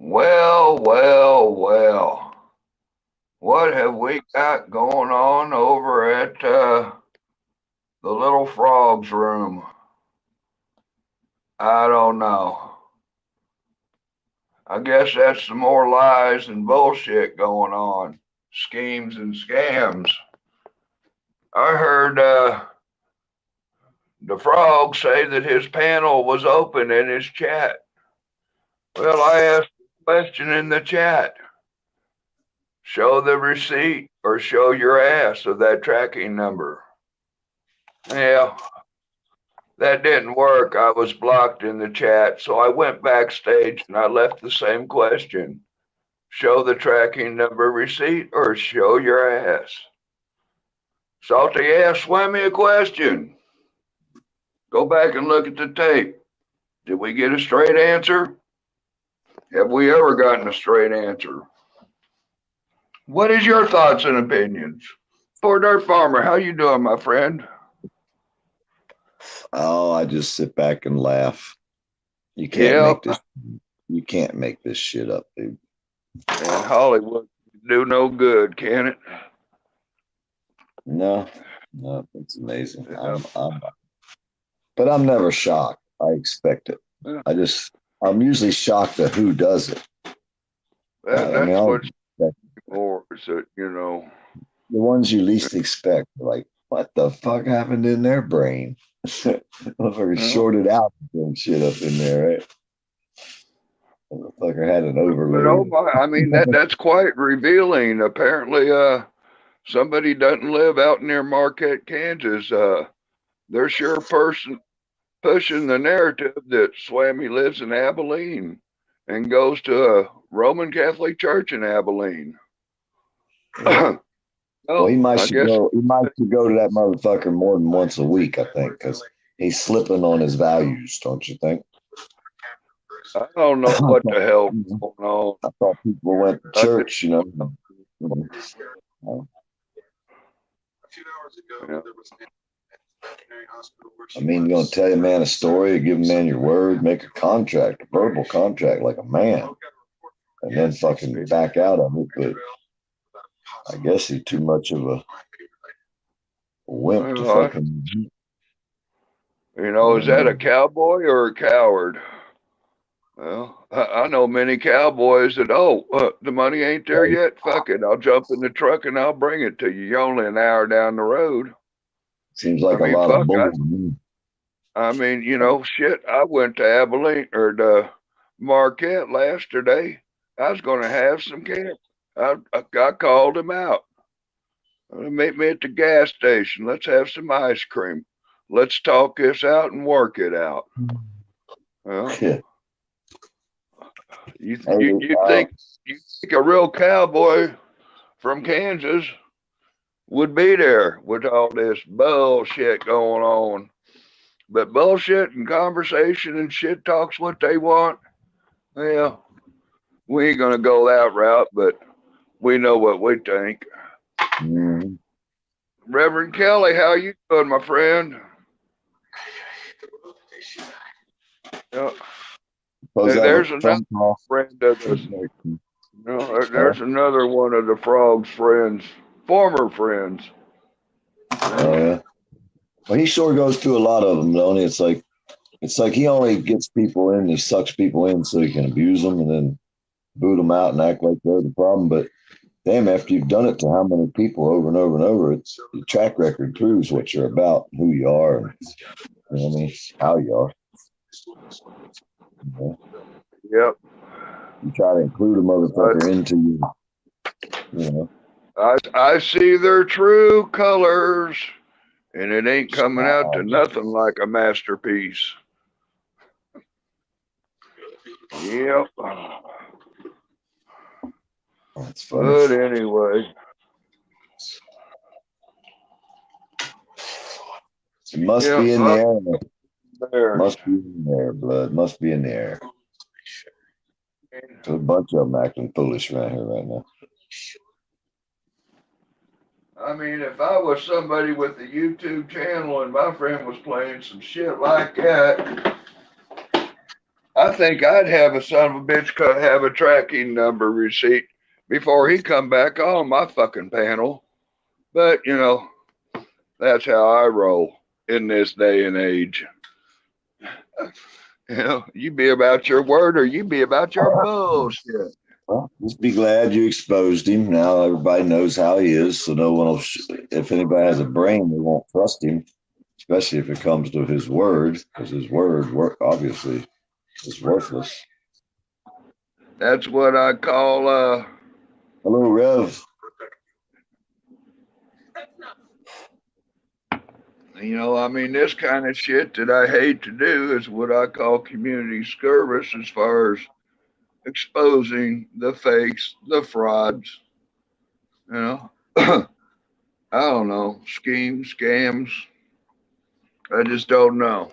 Well, well, well. What have we got going on over at the little frog's room? I don't know. I guess that's some more lies and bullshit going on. Schemes and scams. I heard the frog say that his panel was open in his chat. Well, I asked a question in the chat. Show the receipt or show your ass of that tracking number. Yeah, that didn't work. I was blocked in the chat, so I went backstage and I left the same question. Show the tracking number receipt or show your ass. Salty ass swam me a question. Go back and look at the tape. Did we get a straight answer? Have we ever gotten a straight answer? What is your thoughts and opinions? Poor Dirt Farmer, how you doing, my friend? Oh, I just sit back and laugh. You can't Yeah, make this. You can't make this shit up, dude. and Hollywood do no good, can it? No, no, it's amazing. Yeah. But I'm never shocked. I expect it. Yeah. I'm usually shocked at who does it. That's what's the more is that, you know. ones you least expect, like, what the fuck happened in their brain? Motherfucker shorted out and shit up in there, right? Motherfucker had an But oh overload. my, I mean that's quite revealing. Apparently, somebody doesn't live out near Marquette, Kansas. They're sure pushing the narrative that Swami lives in Abilene and goes to a Roman Catholic church in Abilene. Yeah. Well, Well, I guess He might should go to that motherfucker more than once a week, I think, because he's slipping on his values, don't you think? I don't know I what the hell going on. thought people went to church, you know. Yeah. I mean, you're gonna tell a man a story, give a man your word, make a contract, a verbal contract, like a man, and then fucking back out of it. But I guess he's too much of a wimp to Well, fucking. is that a cowboy or a coward? Well, I know many cowboys that, the money ain't there yet. Fuck it. I'll jump in the truck and I'll bring it to you. You're only an hour down the road. Seems I like a mean, lot of fuck. bull. Shit. I went to Abilene or to Marquette yesterday. I was going to have some camp. I called him out. Meet me at the gas station. Let's have some ice cream. Let's talk this out and work it out. Well, Yeah. you Hey, you think a real cowboy from Kansas would be there with all this bullshit going on. But bullshit and conversation and shit talks what they want. Well, we ain't gonna go that route, but we know what we think. mm, Reverend Kelly, how you doing, my friend? Uh, suppose I have a there's another phone call. friend of this. There's another one of the frog's friends, former friends. Oh yeah. Well, he sure goes through a lot of them, don't he? It's like he only gets people in, he sucks people in so he can abuse them and then boot them out and act like they're the problem. But damn, after you've done it to how many people over and over and over, it's the track record proves what you're about, who you are, and you know what I mean, how you are. You know? Yep. You try to include a motherfucker into you know. I see their true colors, and it ain't coming out to nothing like a masterpiece. Yep. That's funny. But anyway. It must be in there. Must be in there, blood. Must be in there. There's a bunch of them acting foolish around here right now. I mean, if I was somebody with a YouTube channel and my friend was playing some shit like that, I think I'd have a son of a bitch have a tracking number receipt before he come back on my fucking panel. But that's how I roll in this day and age. You be about your word or you be about your bullshit. Well, just be glad you exposed him. Now everybody knows how he is, so no one will. If anybody has a brain, they won't trust him, especially if it comes to his word, because his word, obviously, is worthless. That's what I call. Hello, Rev. I mean, this kind of shit that I hate to do is what I call community service, as far as exposing the fakes, the frauds. I don't know, schemes, scams. I just don't know.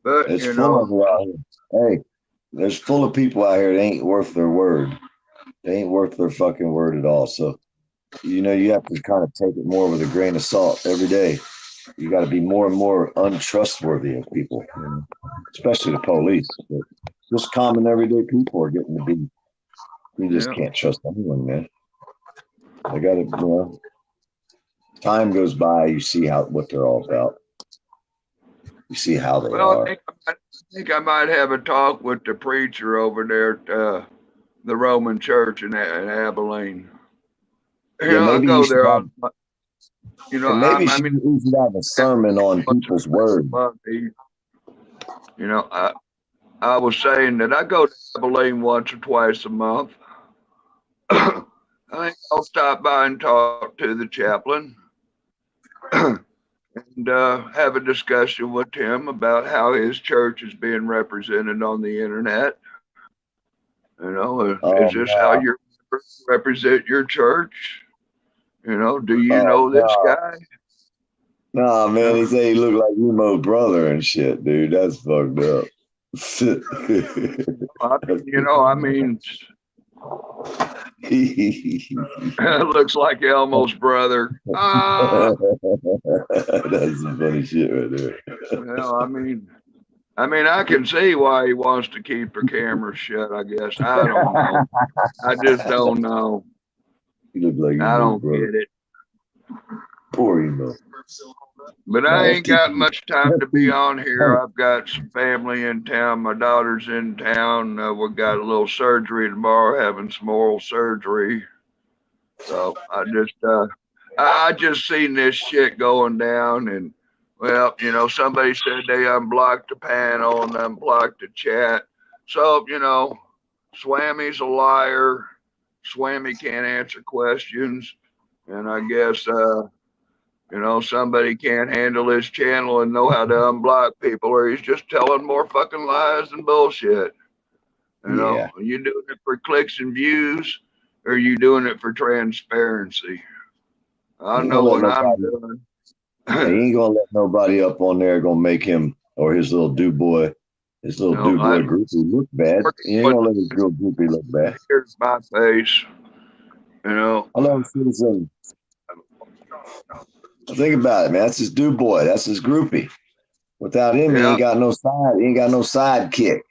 But It's full of it out here. Hey, there's full of people out here that ain't worth their word. They ain't worth their fucking word at all. So, you have to kind of take it more with a grain of salt every day. You got to be more and more untrustworthy of people, especially the police. But just common everyday people are getting to be. You just can't trust anyone, man. They got to, time goes by, you see what they're all about. You see how they are. I think I might have a talk with the preacher over there at the Roman Church in Abilene. Maybe I'll go there. Maybe she should have a sermon on people's words. I was saying that I go to Abilene once or twice a month. I think I'll stop by and talk to the chaplain and have a discussion with him about how his church is being represented on the internet. Is this how you represent your church? Do you know this guy? Nah, man, he said he looked like Emo's brother and shit, dude. That's fucked up. I mean, looks like Elmo's brother. That's some funny shit right there. I mean, I can see why he wants to keep the camera shut. I guess I don't know. I just don't know. He looked like I don't get it. Poor Emo. But I ain't got much time to be on here. I've got some family in town. My daughter's in town. We got a little surgery tomorrow, having some oral surgery. So I just seen this shit going down, and well, somebody said they unblocked the panel and unblocked the chat. So Swami's a liar. Swami can't answer questions, and I guess somebody can't handle his channel and know how to unblock people, or he's just telling more fucking lies and bullshit. Are you doing it for clicks and views, or are you doing it for transparency? I know what I'm doing. He ain't gonna let nobody up on there gonna make him or his little groupie look bad. He ain't gonna let his girl groupie look bad. Here's my face. Hello, citizen. Think about it, man. That's his boy. That's his groupie. Without him, he ain't got no side. He ain't got no sidekick.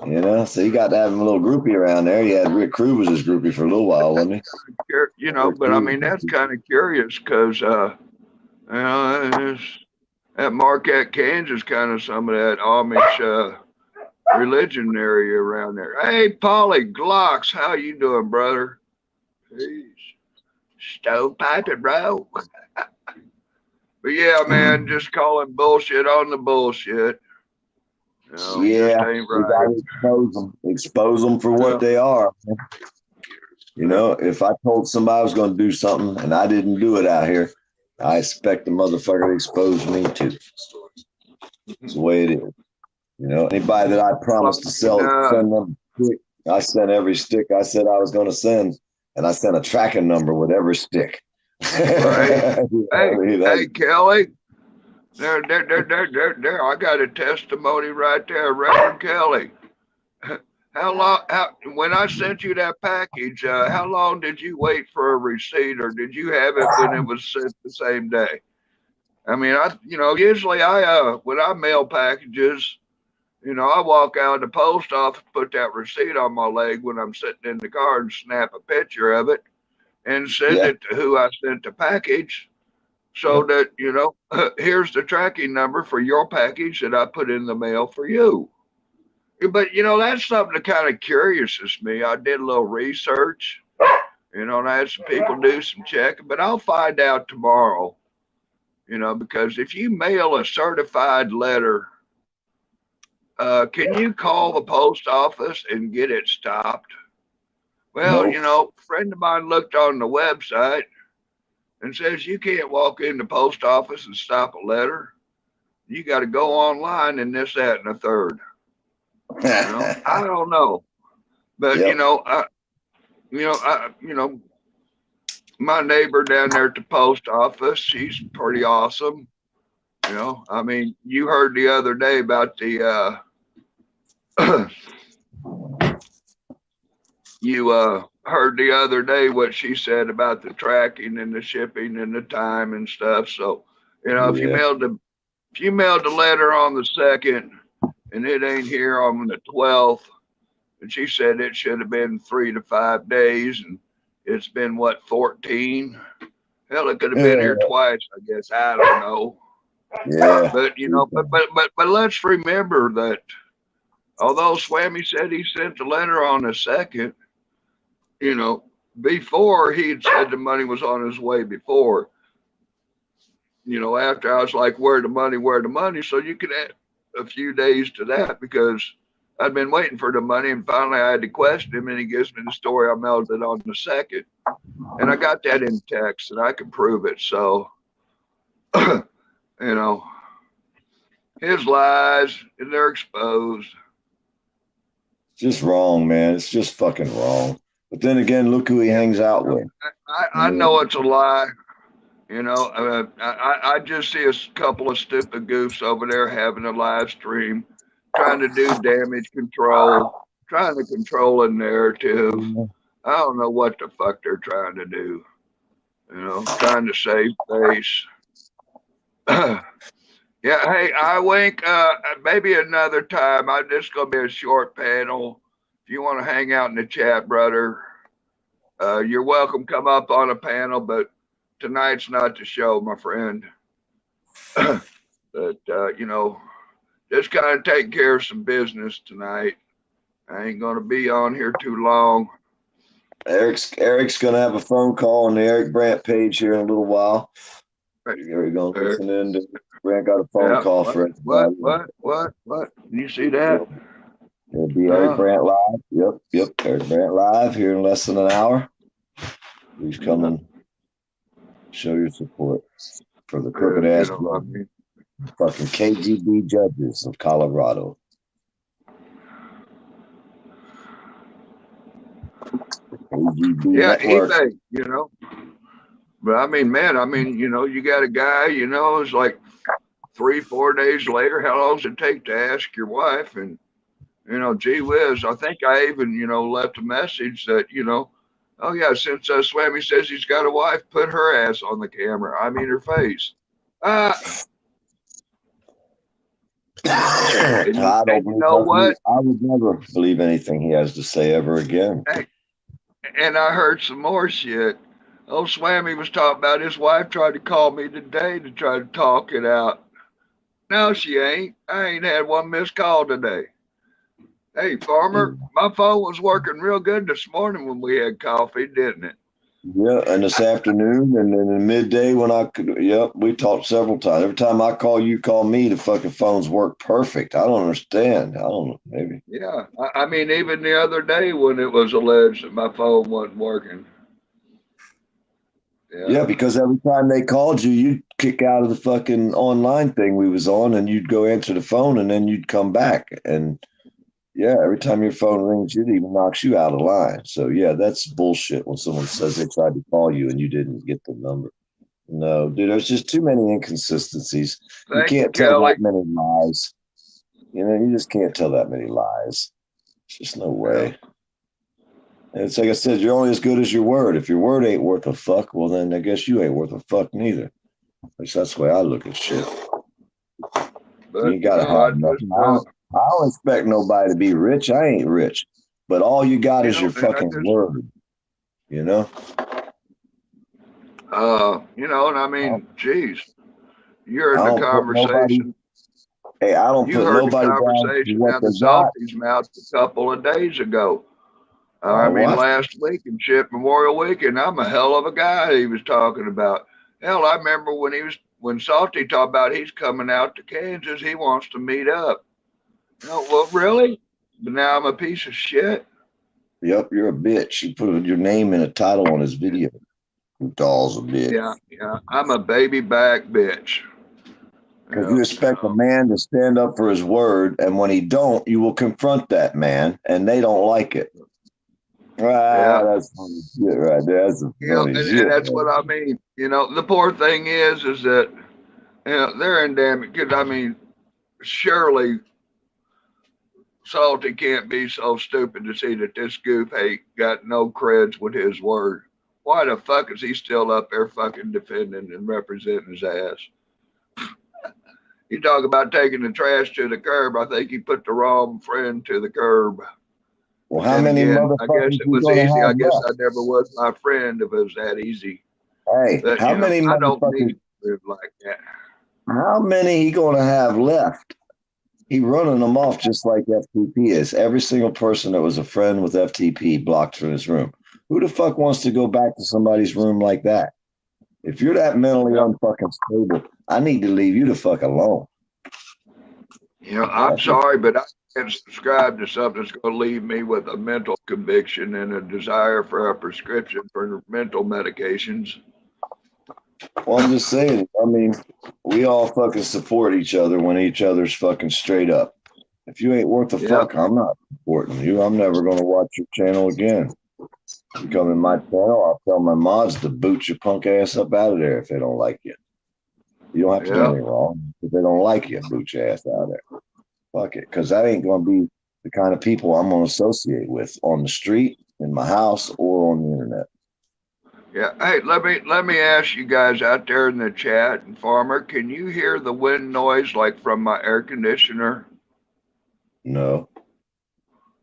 So he got to have him a little groupie around there. He had Rick Crew was his groupie for a little while, wasn't he? But I mean that's kind of curious because that Marquette, Kansas, kind of some of that Amish religion area around there. Hey, Polly Glocks, how you doing, brother? Peace. Stovepiping, bro. But yeah, man, just calling bullshit on the bullshit. Just ain't right. Expose them for what they are. If I told somebody I was going to do something and I didn't do it out here, I expect the motherfucker to expose me too. It's the way it is. Anybody that I promised to send them a stick, I sent every stick I said I was going to send, and I sent a tracking number with every stick. Right. Hey, Kelly. There. I got a testimony right there, Reverend Kelly. When I sent you that package, how long did you wait for a receipt, or did you have it when it was sent the same day? I mean, usually when I mail packages, I walk out of the post office, put that receipt on my leg when I'm sitting in the car and snap a picture of it and send Yeah. it to who I sent the package so Yep. that, here's the tracking number for your package that I put in the mail for you. But, that's something that kind of curiouses me. I did a little research, and I had some people do some checking, but I'll find out tomorrow, because if you mail a certified letter, can you call the post office and get it stopped? Well, Nope. a friend of mine looked on the website and says you can't walk in the post office and stop a letter. You got to go online and this, that, and the third. I don't know, but Yep. my neighbor down there at the post office, she's pretty awesome. I mean, you heard the other day about the you heard the other day what she said about the tracking and the shipping and the time and stuff. So, if you Yeah. mailed the letter on the 2nd and it ain't here on the 12th, and she said it should have been 3 to 5 days, and it's been what, 14? Hell, it could have been here Yeah. twice, I guess. I don't know. Yeah. But but let's remember that although Swami said he sent the letter on the 2nd, you know, before he'd said the money was on his way before. After I was like, where the money, where the money? So you could add a few days to that because I'd been waiting for the money and finally I had to question him and he gives me the story. I mailed it on the 2nd. And I got that in text and I can prove it. So, you know, his lies and they're exposed. Just wrong, man. It's just fucking wrong. But then again, look who he Yeah, hangs out with. I know it's a lie. I just see a couple of stupid goofs over there having a live stream, trying to do damage control, trying to control a narrative. I don't know what the fuck they're trying to do. Trying to save face. Yeah, hey, I wink. Maybe another time. This gonna be a short panel. If you want to hang out in the chat, brother, you're welcome. Come up on a panel, but tonight's not the show, my friend. But just kind of taking care of some business tonight. I ain't gonna be on here too long. Eric's gonna have a phone call on the Eric Brandt page here in a little while. You're gonna listen in. Brandt got a phone call for everybody. What? You see that? It'll be Eric Brandt live. Yep. Eric Brandt live here in less than an hour. Please come and show your support for the crooked ass fucking KGB judges of Colorado. KGB network. eBay, But I mean, man, you got a guy, it's like 3-4 days later. How long does it take to ask your wife? And gee whiz, I think I even, left a message that, oh yeah, since Swami says he's got a wife, put her ass on the camera. I mean her face. I would never believe anything he has to say ever again. And I heard some more shit. Old Swami was talking about his wife tried to call me today to try to talk it out. No, she ain't. I ain't had one missed call today. Hey, Farmer, my phone was working real good this morning when we had coffee, didn't it? Yeah, and this afternoon and then in midday when we talked several times. Every time I call you, call me, the fucking phones work perfect. I don't understand. I don't know, maybe. Yeah, I mean, even the other day when it was alleged that my phone wasn't working. Yeah, because every time they called you, you'd kick out of the fucking online thing we was on and you'd go answer the phone and then you'd come back. And yeah, every time your phone rings, it even knocks you out of line. So yeah, that's bullshit when someone says they tried to call you and you didn't get the number. No, dude, there's just too many inconsistencies. You can't tell that many lies. You just can't tell that many lies. There's just no way. Yeah. And it's like I said, you're only as good as your word. If your word ain't worth a fuck, well, then I guess you ain't worth a fuck neither. At least that's the way I look at shit. You But ain't gotta I have just nothing. I don't expect nobody to be rich. I ain't rich. But all you got is your and I fucking just word, you know? and I mean, geez, you're I in the don't put nobody, conversation. hey, I don't You put heard the nobody down for conversation what down they the got. Salty's mouth a couple of days ago. I mean, What? last week in shit Memorial Weekend, I'm a hell of a guy he was talking about. Hell, I remember when Salty talked about he's coming out to Kansas, he wants to meet up. Well, really? But now I'm a piece of shit. Yep, you're a bitch. You put your name in a title on his video. You doll's a bitch. Yeah. I'm a baby back bitch. Because you expect a Yeah. man to stand up for his word, and when he don't, you will confront that man, and they don't like it. Ah, Yeah. that's funny shit right there. That's some funny And shit. that's what I mean. The poor thing is that they're endemic. Because I mean, surely Salty can't be so stupid to see that this goof ain't got no creds with his word. Why the fuck is he still up there fucking defending and representing his ass? You talk about taking the trash to the curb. I think he put the wrong friend to the curb. Well, But how then many again, I guess motherfuckers it you was gonna easy. have I guess left? I never was my friend if it was that easy. Hey, But how many I don't motherfuckers? need to live like that. How many he gonna have left? He running them off just like FTP is. Every single person that was a friend with FTP blocked from his room. Who the fuck wants to go back to somebody's room like that? If you're that mentally Yep. unfucking stable, I need to leave you the fuck alone. I'm Fuck it. sorry, but I can't subscribe to something that's going to leave me with a mental conviction and a desire for a prescription for mental medications. Well, I'm just saying. I mean, we all fucking support each other when each other's fucking straight up. If you ain't worth a Yep. fuck, I'm not supporting you. I'm never gonna watch your channel again. You come in my channel, I'll tell my mods to boot your punk ass up out of there if they don't like you. You don't have to do Yeah. anything wrong. If they don't like you, boot your ass out of there. Fuck it, because that ain't gonna be the kind of people I'm gonna associate with on the street, in my house, or on the internet. Yeah. Hey, let me ask you guys out there in the chat, and Farmer, can you hear the wind noise like from my air conditioner? No.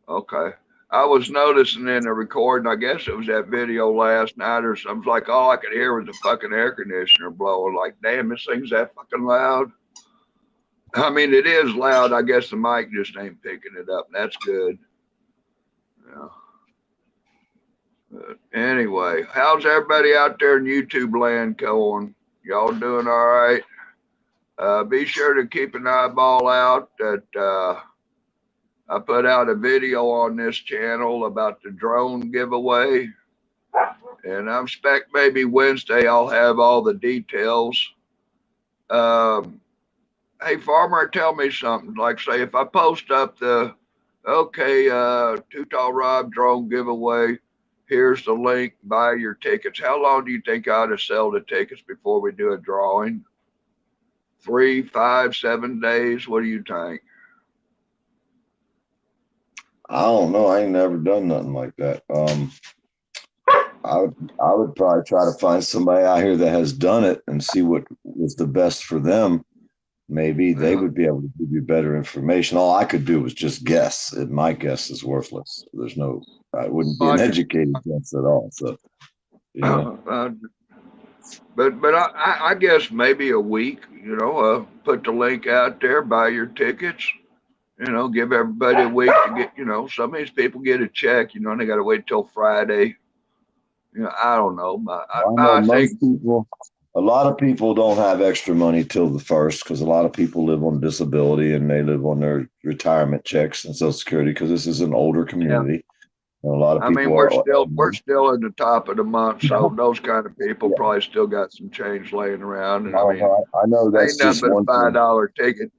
Okay. I was noticing in the recording, I guess it was that video last night or something. Like all I could hear was the fucking air conditioner blowing. Like, damn, this thing's that fucking loud. I mean, it is loud. I guess the mic just ain't picking it up. That's good. Yeah. But anyway, how's everybody out there in YouTube land going? Y'all doing all right? Be sure to keep an eyeball out that I put out a video on this channel about the drone giveaway. And I expect maybe Wednesday I'll have all the details. Um, hey, Farmer, tell me something. Like, say, if I post up the Too Tall Rob drone giveaway, here's the link, buy your tickets. How long do you think I ought to sell the tickets before we do a drawing? 3, 5, 7 days? What do you think? I don't know. I ain't never done nothing like that. I would probably try to find somebody out here that has done it and see what was the best for them. Maybe they Yeah. would be able to give you better information. All I could do was just guess, and my guess is worthless. I wouldn't be an Well, educated guess at all. So, you know, uh, but I guess maybe a week, put the link out there, buy your tickets, give everybody a week to get, some of these people get a check, and they got to wait till Friday. I don't know. But I know I think, a lot of people don't have extra money till the first because a lot of people live on disability and they live on their retirement checks and Social Security because this is an older yeah. community. And a lot of I mean, people we're still in the top of the month, yeah, so those kind of people yeah. probably still got some change laying around. And I No, mean, no, I know ain't that's nothing just but a one five thing. dollar ticket.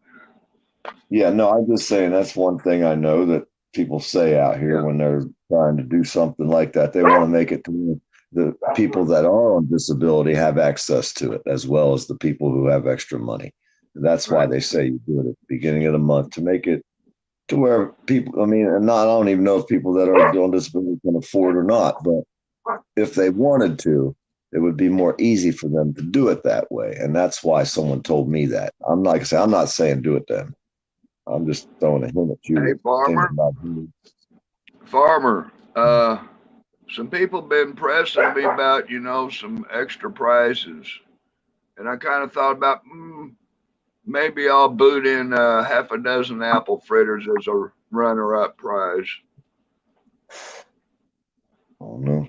Yeah, no, I'm just saying that's one thing I know that people say out here Yeah, when they're trying to do something like that. They want to make it to where the people that are on disability have access to it as well as the people who have extra money. That's why right. they say you do it at the beginning of the month to make it to where people, I mean, and not, I don't even know if people that are on disability can afford or not, but if they wanted to, it would be more easy for them to do it that way. And that's why someone told me that. I'm like I say, I'm not saying do it then. I'm just throwing a hint at you. Hey, Farmer, some people been pressing me about, some extra prices. And I kind of thought about, maybe I'll boot in half a dozen apple fritters as a runner-up prize. Oh, no.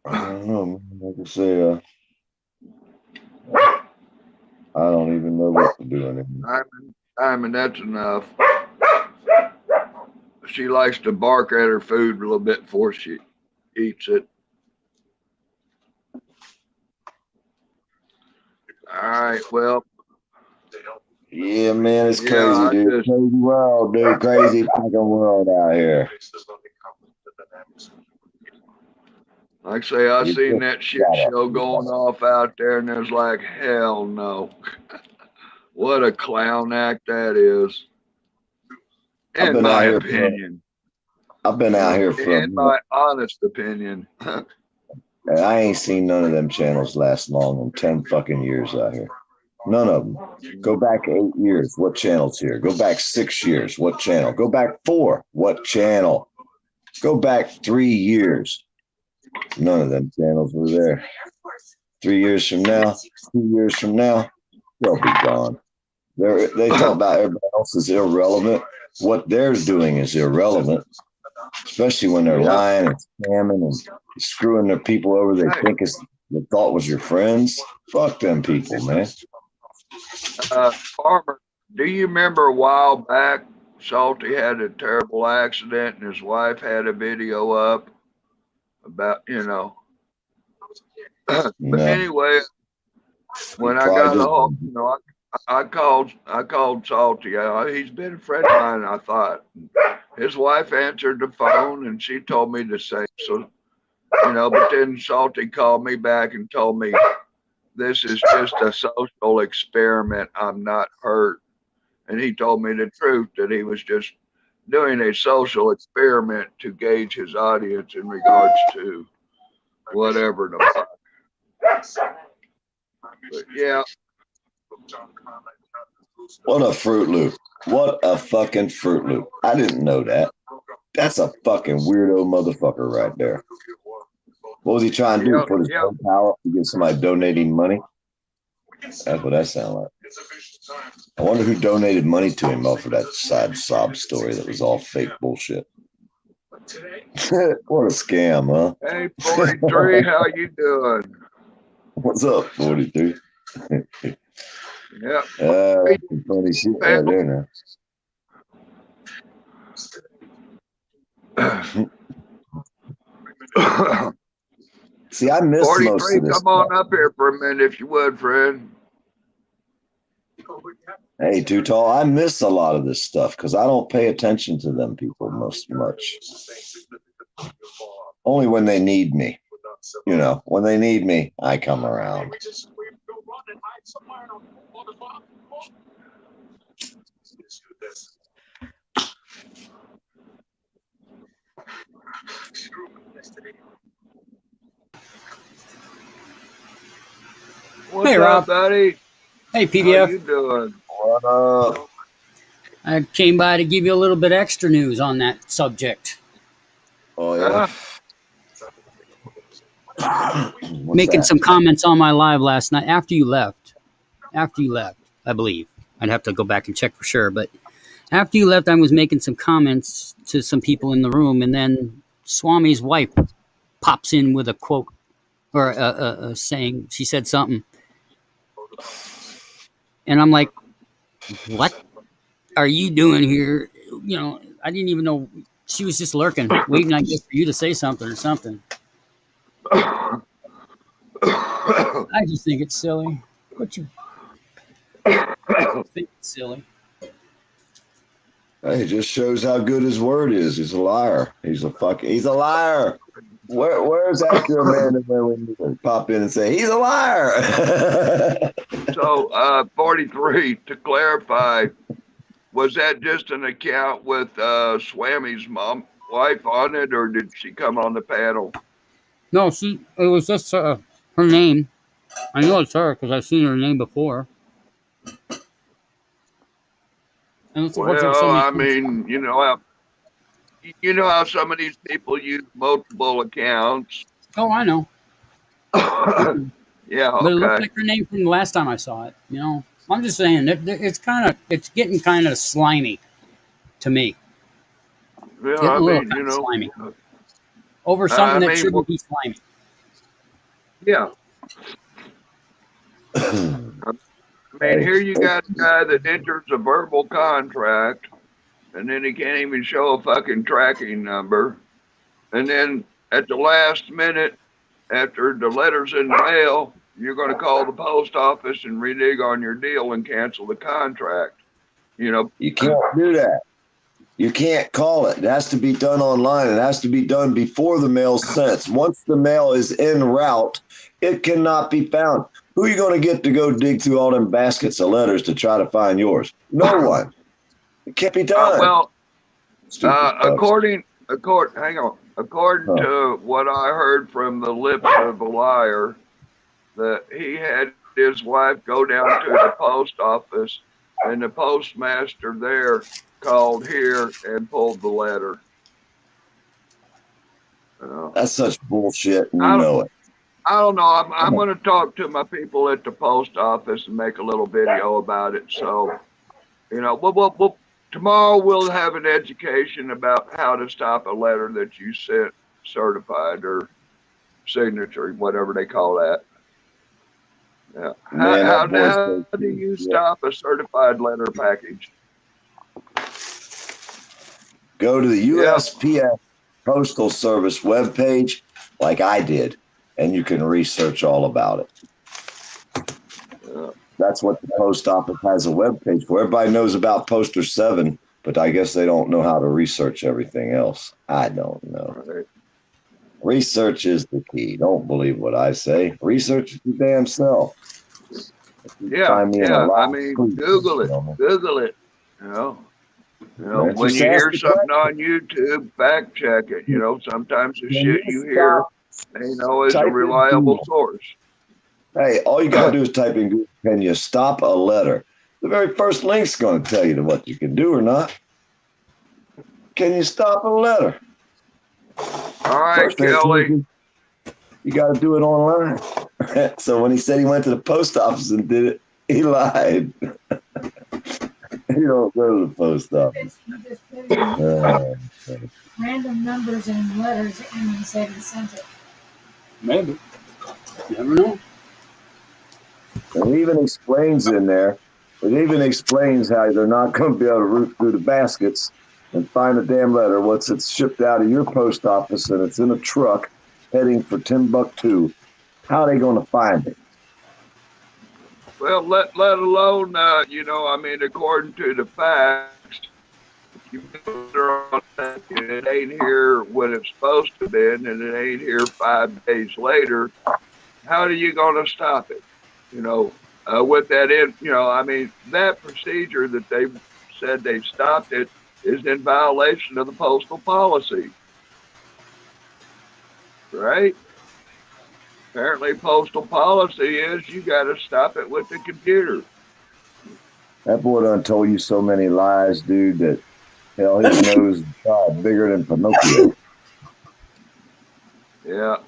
I don't know, man. Like I say, I don't even know what to do anymore. I mean, that's enough. She likes to bark at her food a little bit before she eats it. All right, well. Yeah, man, it's crazy, dude. Crazy world, dude. Crazy fucking world out here. Like I say, I seen that shit show going off out there, and there's like, hell no. What a clown act that is. In my opinion. I've been out here for in my honest opinion. I ain't seen none of them channels last long in 10 fucking years out here. None of them. Go back 8 years. What channel's here? Go back 6 years. What channel? Go back 4. What channel? Go back 3 years. None of them channels were there. 3 years from now, 2 years from now, they'll be gone. They talk about everybody else is irrelevant. What they're doing is irrelevant, especially when they're lying and scamming and screwing their people over they think they thought was your friends. Fuck them people, man. Farmer, do you remember a while back, Salty had a terrible accident and his wife had a video up about, But anyway, when I got home, I called Salty. He's been a friend of mine, I thought. His wife answered the phone and she told me the same. So, but then Salty called me back and told me, this is just a social experiment. I'm not hurt. And he told me the truth, that he was just doing a social experiment to gauge his audience in regards to whatever the fuck. But yeah. What a Fruit Loop. What a fucking Fruit Loop. I didn't know that. That's a fucking weirdo motherfucker right there. What was he trying to do? Put his power up to get somebody donating money? That's what that sounded like. I wonder who donated money to him off of that sad sob story that was all fake bullshit. What a scam, huh? Hey, 43, how you doing? What's up, 43? Yeah. Funny shit right there now. See, I missed 43, most of this. Come on up here for a minute if you would, friend. Hey, Too Tall, I miss a lot of this stuff because I don't pay attention to them people much. Only when they need me. When they need me, I come around. What's up, Rob? Buddy? Hey, PDF. How you doing? What up? I came by to give you a little bit extra news on that subject. Oh, yeah. Making some comments on my live last night after you left, I believe. I'd have to go back and check for sure. But after you left, I was making some comments to some people in the room. And then Swami's wife pops in with a quote or a saying. She said something. And I'm like, what are you doing here? I didn't even know. She was just lurking, waiting, I guess, for you to say something or something. I just think it's silly. What you think it's silly? Hey, it just shows how good his word is. He's a liar. He's a liar. Where's Accurate Man when you pop in and say he's a liar? So 43, to clarify, was that just an account with Swami's wife on it, or did she come on the panel? No, it was just her name. I know it's her because I've seen her name before. And it's unfortunate Well, somebody. I mean, you know how some of these people use multiple accounts. Oh, I know. Yeah, But it looked okay. like her name from the last time I saw it. I'm just saying it's getting kind of slimy to me. Yeah, Getting I a little mean, kind of slimy over I something that mean, shouldn't be slimy. yeah. I mean, here you got a guy that enters a verbal contract, and then he can't even show a fucking tracking number. And then at the last minute, after the letter's in the mail, you're going to call the post office and renege on your deal and cancel the contract. You can't do that. You can't call it. It has to be done online. It has to be done before the mail's sent. Once the mail is en route, it cannot be found. Who are you going to get to go dig through all them baskets of letters to try to find yours? No one. It can't be done. Well, Stupid according to what I heard from the lips of a liar, that he had his wife go down to the post office, and the postmaster there called here and pulled the letter. That's such bullshit, and you know it. I don't know. I'm going to talk to my people at the post office and make a little video about it. So, tomorrow we'll have an education about how to stop a letter that you sent certified or signature, whatever they call that. Yeah. Man, how do you stop a certified letter package? Go to the USPS Postal Service webpage like I did, and you can research all about it. That's what the post office has a webpage for. Everybody knows about Poster 7, but I guess they don't know how to research everything else. I don't know. Right. Research is the key. Don't believe what I say. Research your damn self. Yeah. I mean, Google it. Google it. When you hear something on YouTube, fact check it. Sometimes the shit you hear, is a reliable source. Hey, all you got to do is type in Google, can you stop a letter? The very first link's going to tell you what you can do or not. Can you stop a letter? All right, Kelly. You got to do it online. So when he said he went to the post office and did it, he lied. You don't go to the post office. Random numbers and letters, and he said he sent it. Maybe. You never know. It even explains in there. It even explains how they're not going to be able to root through the baskets and find a damn letter once it's shipped out of your post office and it's in a truck heading for Timbuktu. How are they going to find it? Well, let alone, according to the facts, it ain't here when it's supposed to be, and it ain't here 5 days later. How are you going to stop it? With that that procedure that they said they stopped it is in violation of the postal policy, right? Apparently, postal policy is you got to stop it with the computer. That boy done told you so many lies, dude, that hell, his nose is bigger than Pinocchio. Yeah.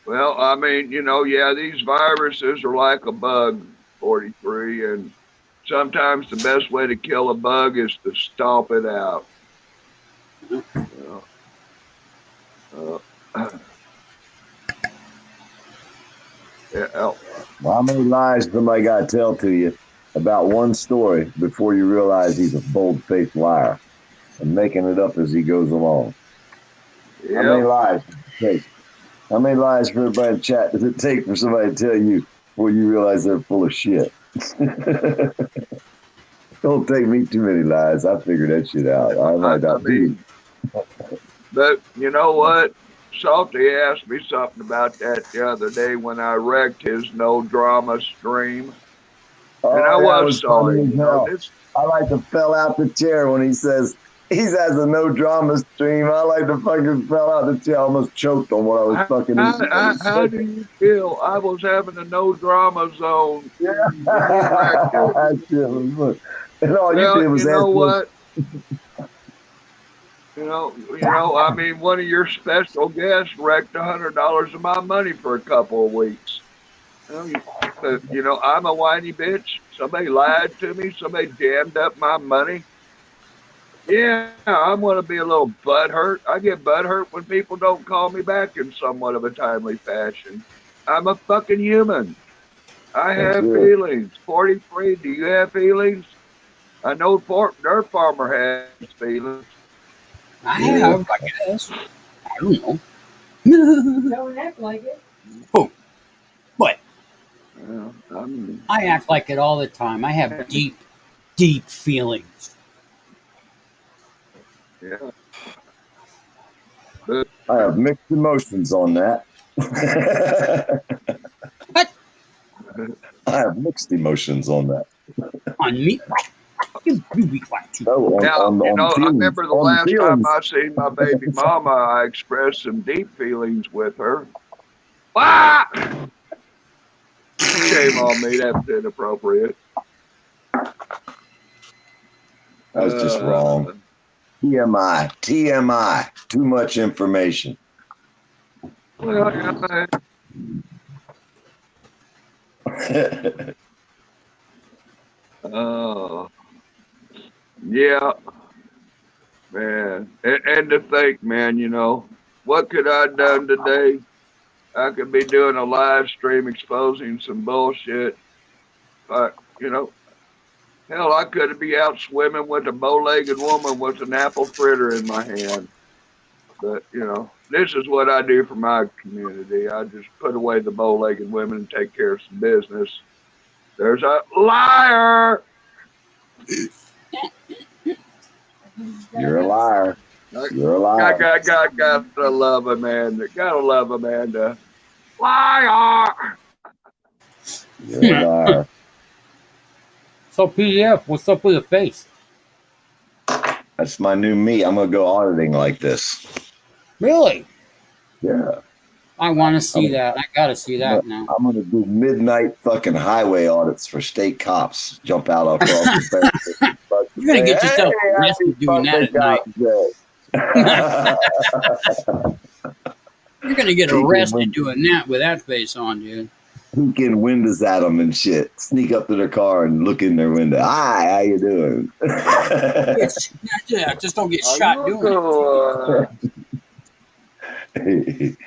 Well, these viruses are like a bug, 43, and sometimes the best way to kill a bug is to stomp it out. Well, how many lies somebody got to tell to you about one story before you realize he's a bold-faced liar and making it up as he goes along? How many lies does it take? How many lies for everybody in chat does it take for somebody to tell you before you realize they're full of shit? Don't take me too many lies. I figured that shit out. I might not be. But you know what? Salty asked me something about that the other day when I wrecked his no drama stream. Oh, and I was sorry. I like to fell out the chair when he says, He's has a no drama stream. I like to fucking fell out the chair. I almost choked on what I was fucking How do you feel? I was having a no drama zone. Yeah. And you wrecked it. Shit, and all you Well, did was you know ask me. what? I mean, one of your special guests wrecked $100 of my money for a couple of weeks. I'm a whiny bitch. Somebody lied to me. Somebody jammed up my money. Yeah, I'm going to be a little butthurt. I get butthurt when people don't call me back in somewhat of a timely fashion. I'm a fucking human. I have feelings. 43, do you have feelings? I know dirt farmer has feelings. I have, I guess. I don't know. Don't act like it. Oh, what? Yeah, I act like it all the time. I have deep, deep feelings. yeah. I have mixed emotions on that. What? I have mixed emotions on that. On me? You be quiet. No, Now, I remember the last time I seen my baby mama, I expressed some deep feelings with her. Ah! Shame on me, that's inappropriate. That's just wrong. TMI, too much information. Well, yeah, man. And to think, man, what could I have done today? I could be doing a live stream exposing some bullshit. But, hell, I could be out swimming with a bow-legged woman with an apple fritter in my hand. But, this is what I do for my community. I just put away the bow-legged women and take care of some business. There's a liar. You're a liar. You're a liar. Gotta love Amanda. Gotta love Amanda. Liar. You're a liar. So PDF, what's up with your face? That's my new me. I'm gonna go auditing like this. Really? Yeah. I want to see that. I gotta see that now. I'm gonna do midnight fucking highway audits for state cops. Jump out across the fence. You're gonna get yourself arrested doing that at night. You're gonna get arrested doing that with that face on, dude. Peeking windows at them and shit. Sneak up to their car and look in their window. Hi, how you doing? Yeah, just don't get shot doing it.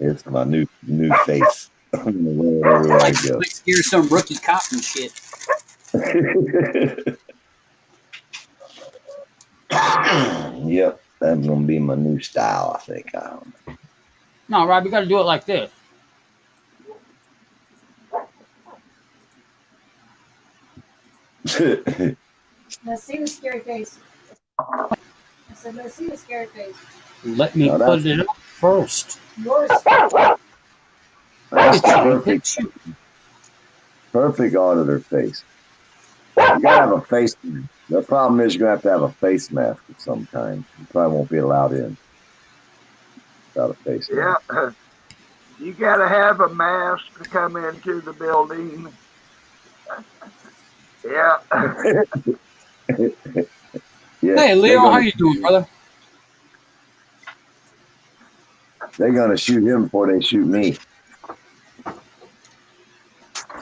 It's my new face. I'm gonna wear it everywhere I go. Like scare some rookie cop and shit. Yep, that's gonna be my new style, I think. I don't know. No, Rob, you gotta do it like this. Let's see the scary face. I said, let's see the scary face. Let me put it up first. Yours. That's perfect auditor face. You gotta have a face mask. The problem is you're gonna have to have a face mask of some kind. You probably won't be allowed in without a face mask. Yeah. You gotta have a mask to come into the building. Yeah. Yeah, hey, Leo, how you doing, brother? They're gonna shoot him before they shoot me.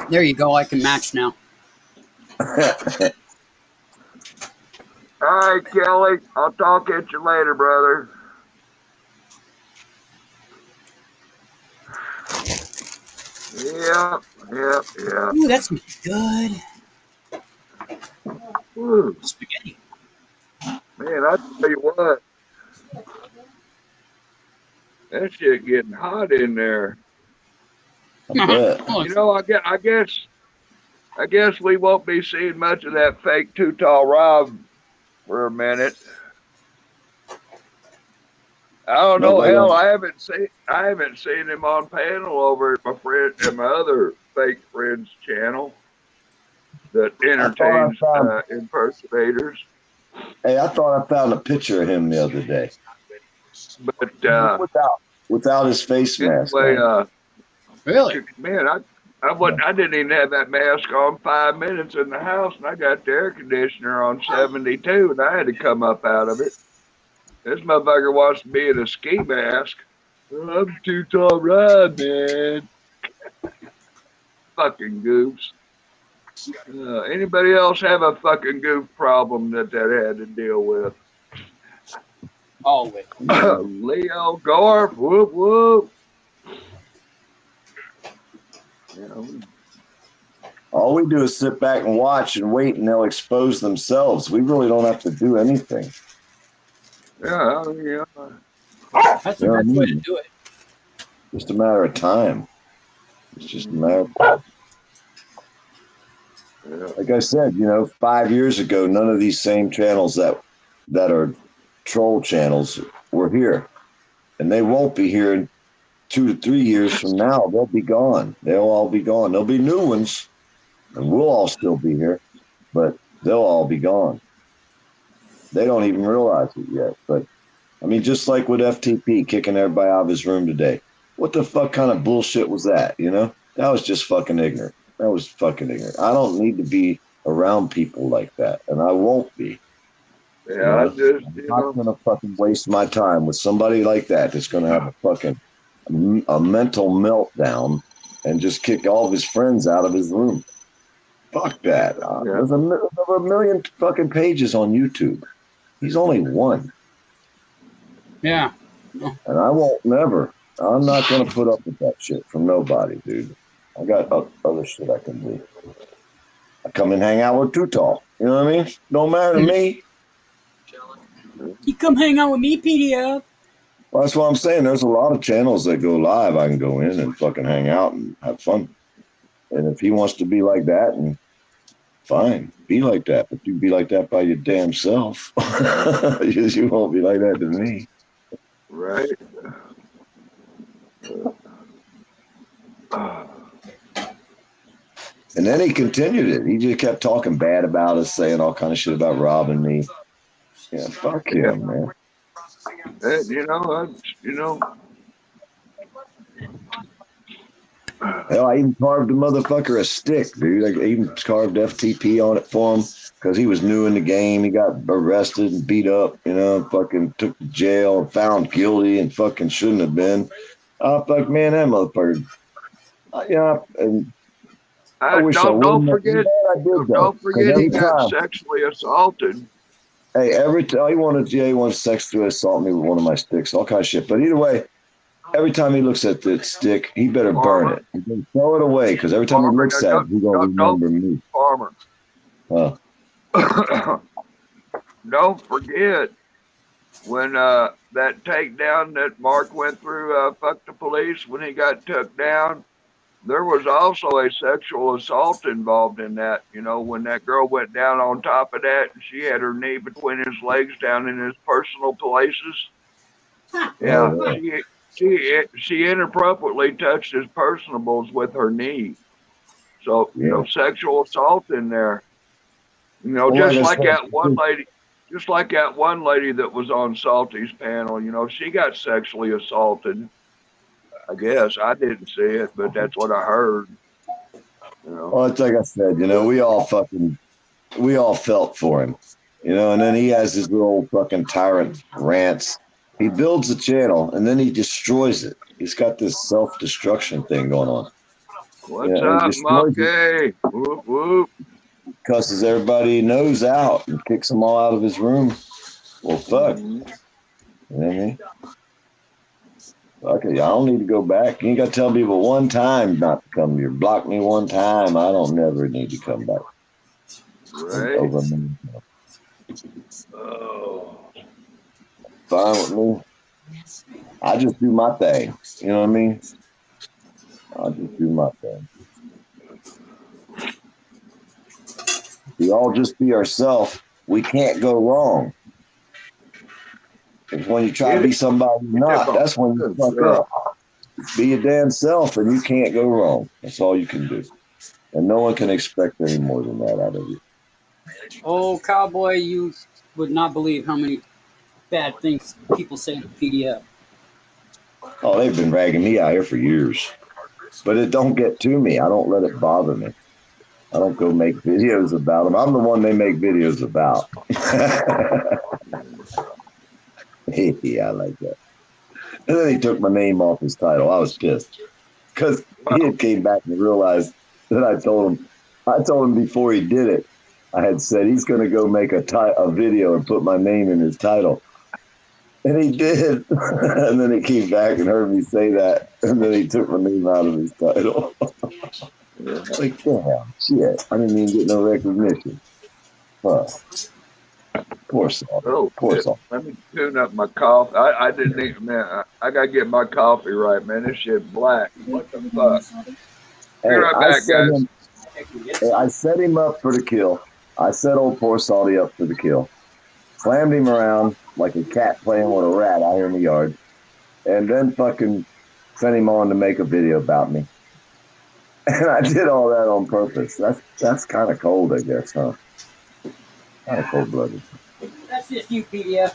There you go. I can match now. All right, Kelly. I'll talk at you later, brother. Yeah. Ooh, that's good. Ooh. Spaghetti. Man, I tell you what. That shit getting hot in there. I guess we won't be seeing much of that fake Too Tall Rob for a minute. I don't know. Hell, I haven't seen him on panel over at my other fake friend's channel that entertains impersonators. Hey, I thought I found a picture of him the other day. But without his face mask anyway, on. Really? man, I didn't even have that mask on 5 minutes in the house, and I got the air conditioner on 72, and I had to come up out of it. This motherfucker wants to be in a ski mask. Oh, I'm too tall, ride, man. Fucking goofs. Anybody else have a fucking goof problem that had to deal with? Always. Leo Gorf, whoop whoop. You know, All we do is sit back and watch and wait, and they'll expose themselves. We really don't have to do anything. yeah. That's the best way to do it. Just a matter of time. It's just a matter of time. Yeah. Like I said, 5 years ago, none of these same channels that are troll channels were here. And they won't be here in 2 to 3 years from now. They'll be gone. They'll all be gone. There'll be new ones, and we'll all still be here, but they'll all be gone. They don't even realize it yet. But, I mean, just like with FTP kicking everybody out of his room today. What the fuck kind of bullshit was that, That was just fucking ignorant. That was fucking ignorant. I don't need to be around people like that, and I won't be. Yeah, I just, I'm not going to fucking waste my time with somebody like that that's going to have a fucking a mental meltdown and just kick all of his friends out of his room. Fuck that. There's over 1 million fucking pages on YouTube. He's only one. Yeah. And I won't never. I'm not going to put up with that shit from nobody, dude. I got other shit I can do. I come and hang out with Too Tall. You know what I mean? Don't matter to me. You come hang out with me, PDF. Well, that's what I'm saying. There's a lot of channels that go live. I can go in and fucking hang out and have fun. And if he wants to be like that, and fine, be like that. But you be like that by your damn self. You won't be like that to me. right. And then he continued it. He just kept talking bad about us, saying all kind of shit about robbing me. Yeah, fuck him, man. Hell, I even carved the motherfucker a stick, dude. I even carved FTP on it for him because he was new in the game. He got arrested and beat up, fucking took to jail and found guilty and fucking shouldn't have been. Oh, fuck, man, that motherfucker. And I wish I wouldn't. Don't forget he got sexually assaulted. Hey, every time he wanted sex to assault me with one of my sticks, all kind of shit. But either way, every time he looks at the stick, he better burn it. He better throw it away because every time he looks at it, he's gonna remember me. Farmer. Don't forget when that takedown that Mark went through, fuck the police, when he got took down. There was also a sexual assault involved in that. When that girl went down on top of that, and she had her knee between his legs down in his personal places. Yeah, she inappropriately touched his personables with her knee. So sexual assault in there. Just like that one lady that was on Salty's panel. She got sexually assaulted. I guess I didn't see it, but that's what I heard. Well, it's like I said, we all felt for him, and then he has his little fucking tyrant rants. He builds a channel and then he destroys it. He's got this self-destruction thing going on. What's up, Monkey? Whoop, whoop. Cusses everybody knows out and kicks them all out of his room. Well, fuck. Mm-hmm. You know what I mean? Okay, I don't need to go back. You ain't got to tell people one time not to come here. Block me one time. I don't never need to come back. Right. Oh. Fine with me. I just do my thing. You know what I mean? I just do my thing. We all just be ourselves. We can't go wrong. Because when you try to be somebody you're not, that's when you fuck up. Be your damn self and you can't go wrong. That's all you can do. And no one can expect any more than that out of you. Oh, cowboy, you would not believe how many bad things people say to PDF. Oh, they've been ragging me out here for years. But it don't get to me. I don't let it bother me. I don't go make videos about them. I'm the one they make videos about. Yeah, I like that. And then he took my name off his title. I was pissed because he had came back and realized that I told him before he did it. I had said he's going to go make a video and put my name in his title. And he did. And then he came back and heard me say that. And then he took my name out of his title. Like, damn, shit. I didn't even get no recognition. Huh. Poor Saul. Oh, Poor Saul. let me tune up my coffee. I didn't even, man. I got to get my coffee right, man. This shit black. What the fuck? Be right back, guys. I set him up for the kill. I set old poor Salty up for the kill. Slammed him around like a cat playing with a rat out here in the yard. And then fucking sent him on to make a video about me. And I did all that on purpose. That's kind of cold, I guess, huh? Kind of cold-blooded. That's just you, PDF.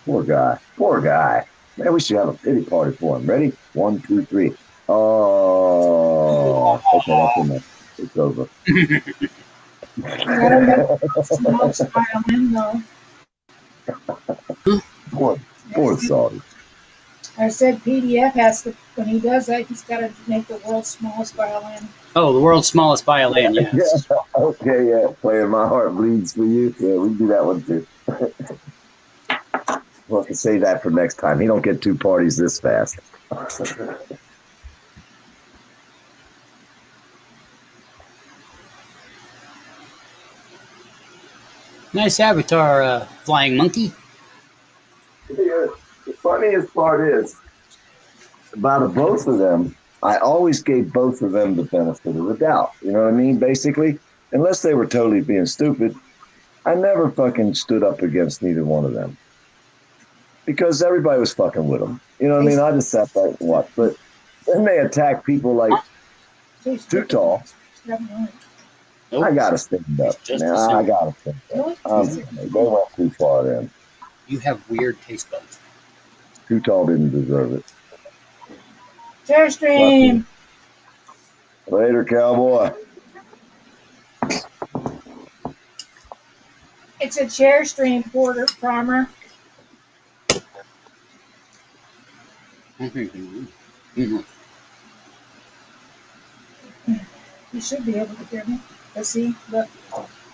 Poor guy. Poor guy. Man, we should have a pity party for him. Ready? 1, 2, 3. Oh. Okay, that's enough. It's over. Poor Salty. I said PDF has to, when he does that, he's got to make the world's smallest violin. Oh, the world's smallest violin, yes. Okay, yeah. Playing My Heart Bleeds for You. Yeah, we can do that one too. We'll have to save that for next time. He don't get 2 parties this fast. Nice avatar, flying monkey. Yeah, the funniest part is, about both of them, I always gave both of them the benefit of the doubt. You know what I mean? Basically, unless they were totally being stupid, I never fucking stood up against neither one of them. Because everybody was fucking with them. You know what I mean? I just sat back and watched. But then they attack people like Too Tall. I gotta stand up. Man, I gotta stand up. They went too far then. You have weird taste buds. Too Tall didn't deserve it. Share stream. Later, cowboy. It's a chair stream, Porter Farmer. Mm-hmm. You should be able to hear me. Let's see, the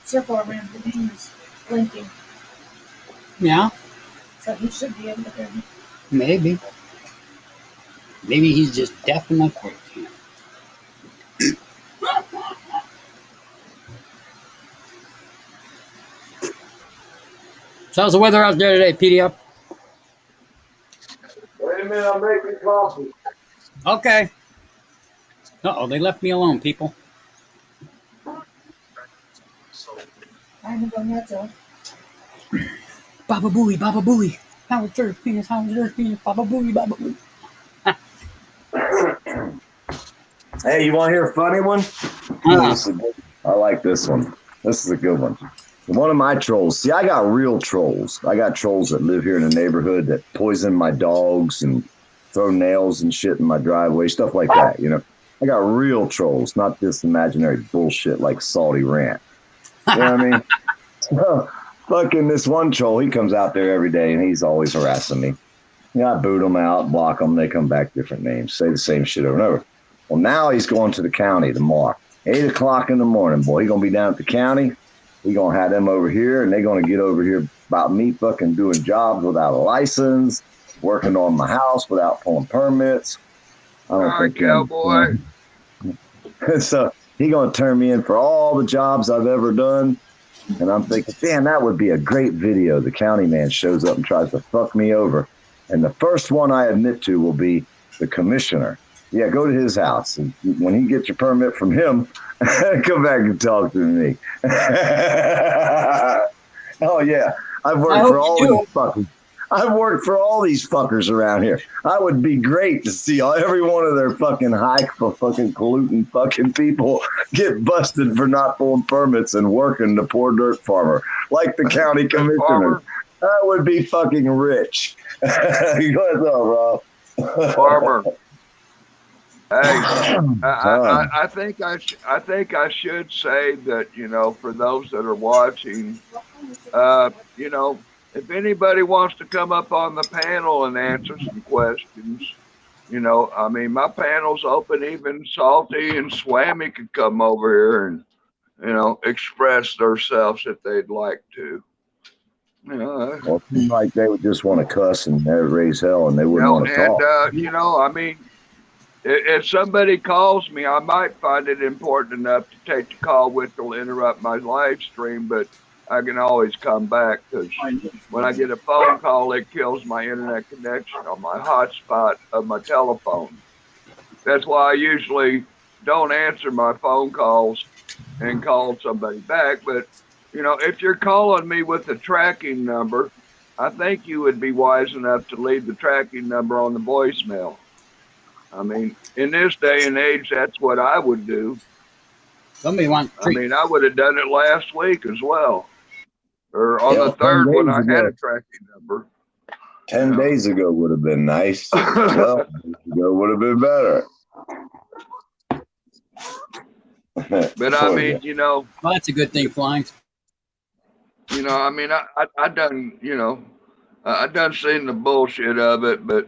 circle around the name is blinking. Yeah, So he should be able to hear me. maybe. Maybe he's just deaf in my part. So how's the weather out there today, PDF? Wait a minute, I'm making coffee. Okay. Uh-oh, they left me alone, people. I'm going nuts. Baba Booey. Howard Church penis, Baba Booey. Hey, you want to hear a funny one? I like this one. This is a good one. One of my trolls. See, I got real trolls. I got trolls that live here in the neighborhood that poison my dogs and throw nails and shit in my driveway, stuff like that, you know. I got real trolls, not this imaginary bullshit like Salty Rant. You know what I mean? So, fucking this one troll, he comes out there every day and he's always harassing me. I boot them out, block them, they come back different names, say the same shit over and over. Well, now he's going to the county tomorrow. 8 o'clock in the morning, boy. He's going to be down at the county. We're going to have them over here, and they're going to get over here about me fucking doing jobs without a license, working on my house without pulling permits. I don't think cowboy. So he's going to turn me in for all the jobs I've ever done. And I'm thinking, damn, that would be a great video. The county man shows up and tries to fuck me over. And the first one I admit to will be the commissioner. Yeah, go to his house. And when he gets your permit from him, come back and talk to me. Oh, yeah. I've worked for all these fuckers. I've worked for all these fuckers around here. I would be great to see every one of their fucking fucking polluting fucking people get busted for not pulling permits and working the poor dirt farmer, like the county commissioner. I would be fucking rich. What's up, Rob? Farmer. Hey, I think I should say that, you know, for those that are watching, you know, if anybody wants to come up on the panel and answer some questions, you know, I mean, my panel's open. Even Salty and Swami could come over here and, you know, express themselves if they'd like to. You know, well, it seems like they would just want to cuss and raise hell, and they wouldn't want to talk. You know, I mean, if somebody calls me, I might find it important enough to take the call, which will interrupt my live stream, but I can always come back, because when I get a phone call, it kills my internet connection on my hotspot of my telephone. That's why I usually don't answer my phone calls and call somebody back. But, you know, if you're calling me with a tracking number, I think you would be wise enough to leave the tracking number on the voicemail. I mean, in this day and age, that's what I would do. Somebody wants. I mean, I would have done it last week as well, or on the third when I had a tracking number. 10 days ago would have been nice. 12 days ago would have been better. But I mean, you know, well, that's a good thing, Flying. You know, I mean, I done, you know, I done seen the bullshit of it, but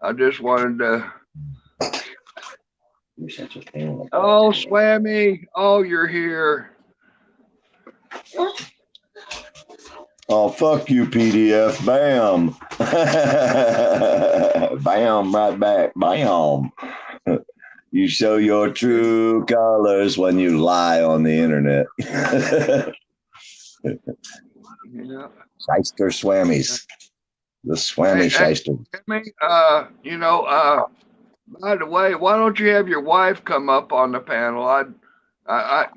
I just wanted to. Oh, Swami! Oh, you're here. Oh, fuck you, PDF. Bam. Bam, right back. Bam. You show your true colors when you lie on the internet. Yeah. Shyster Swammies. The Swami Shyster. You know, by the way, why don't you have your wife come up on the panel?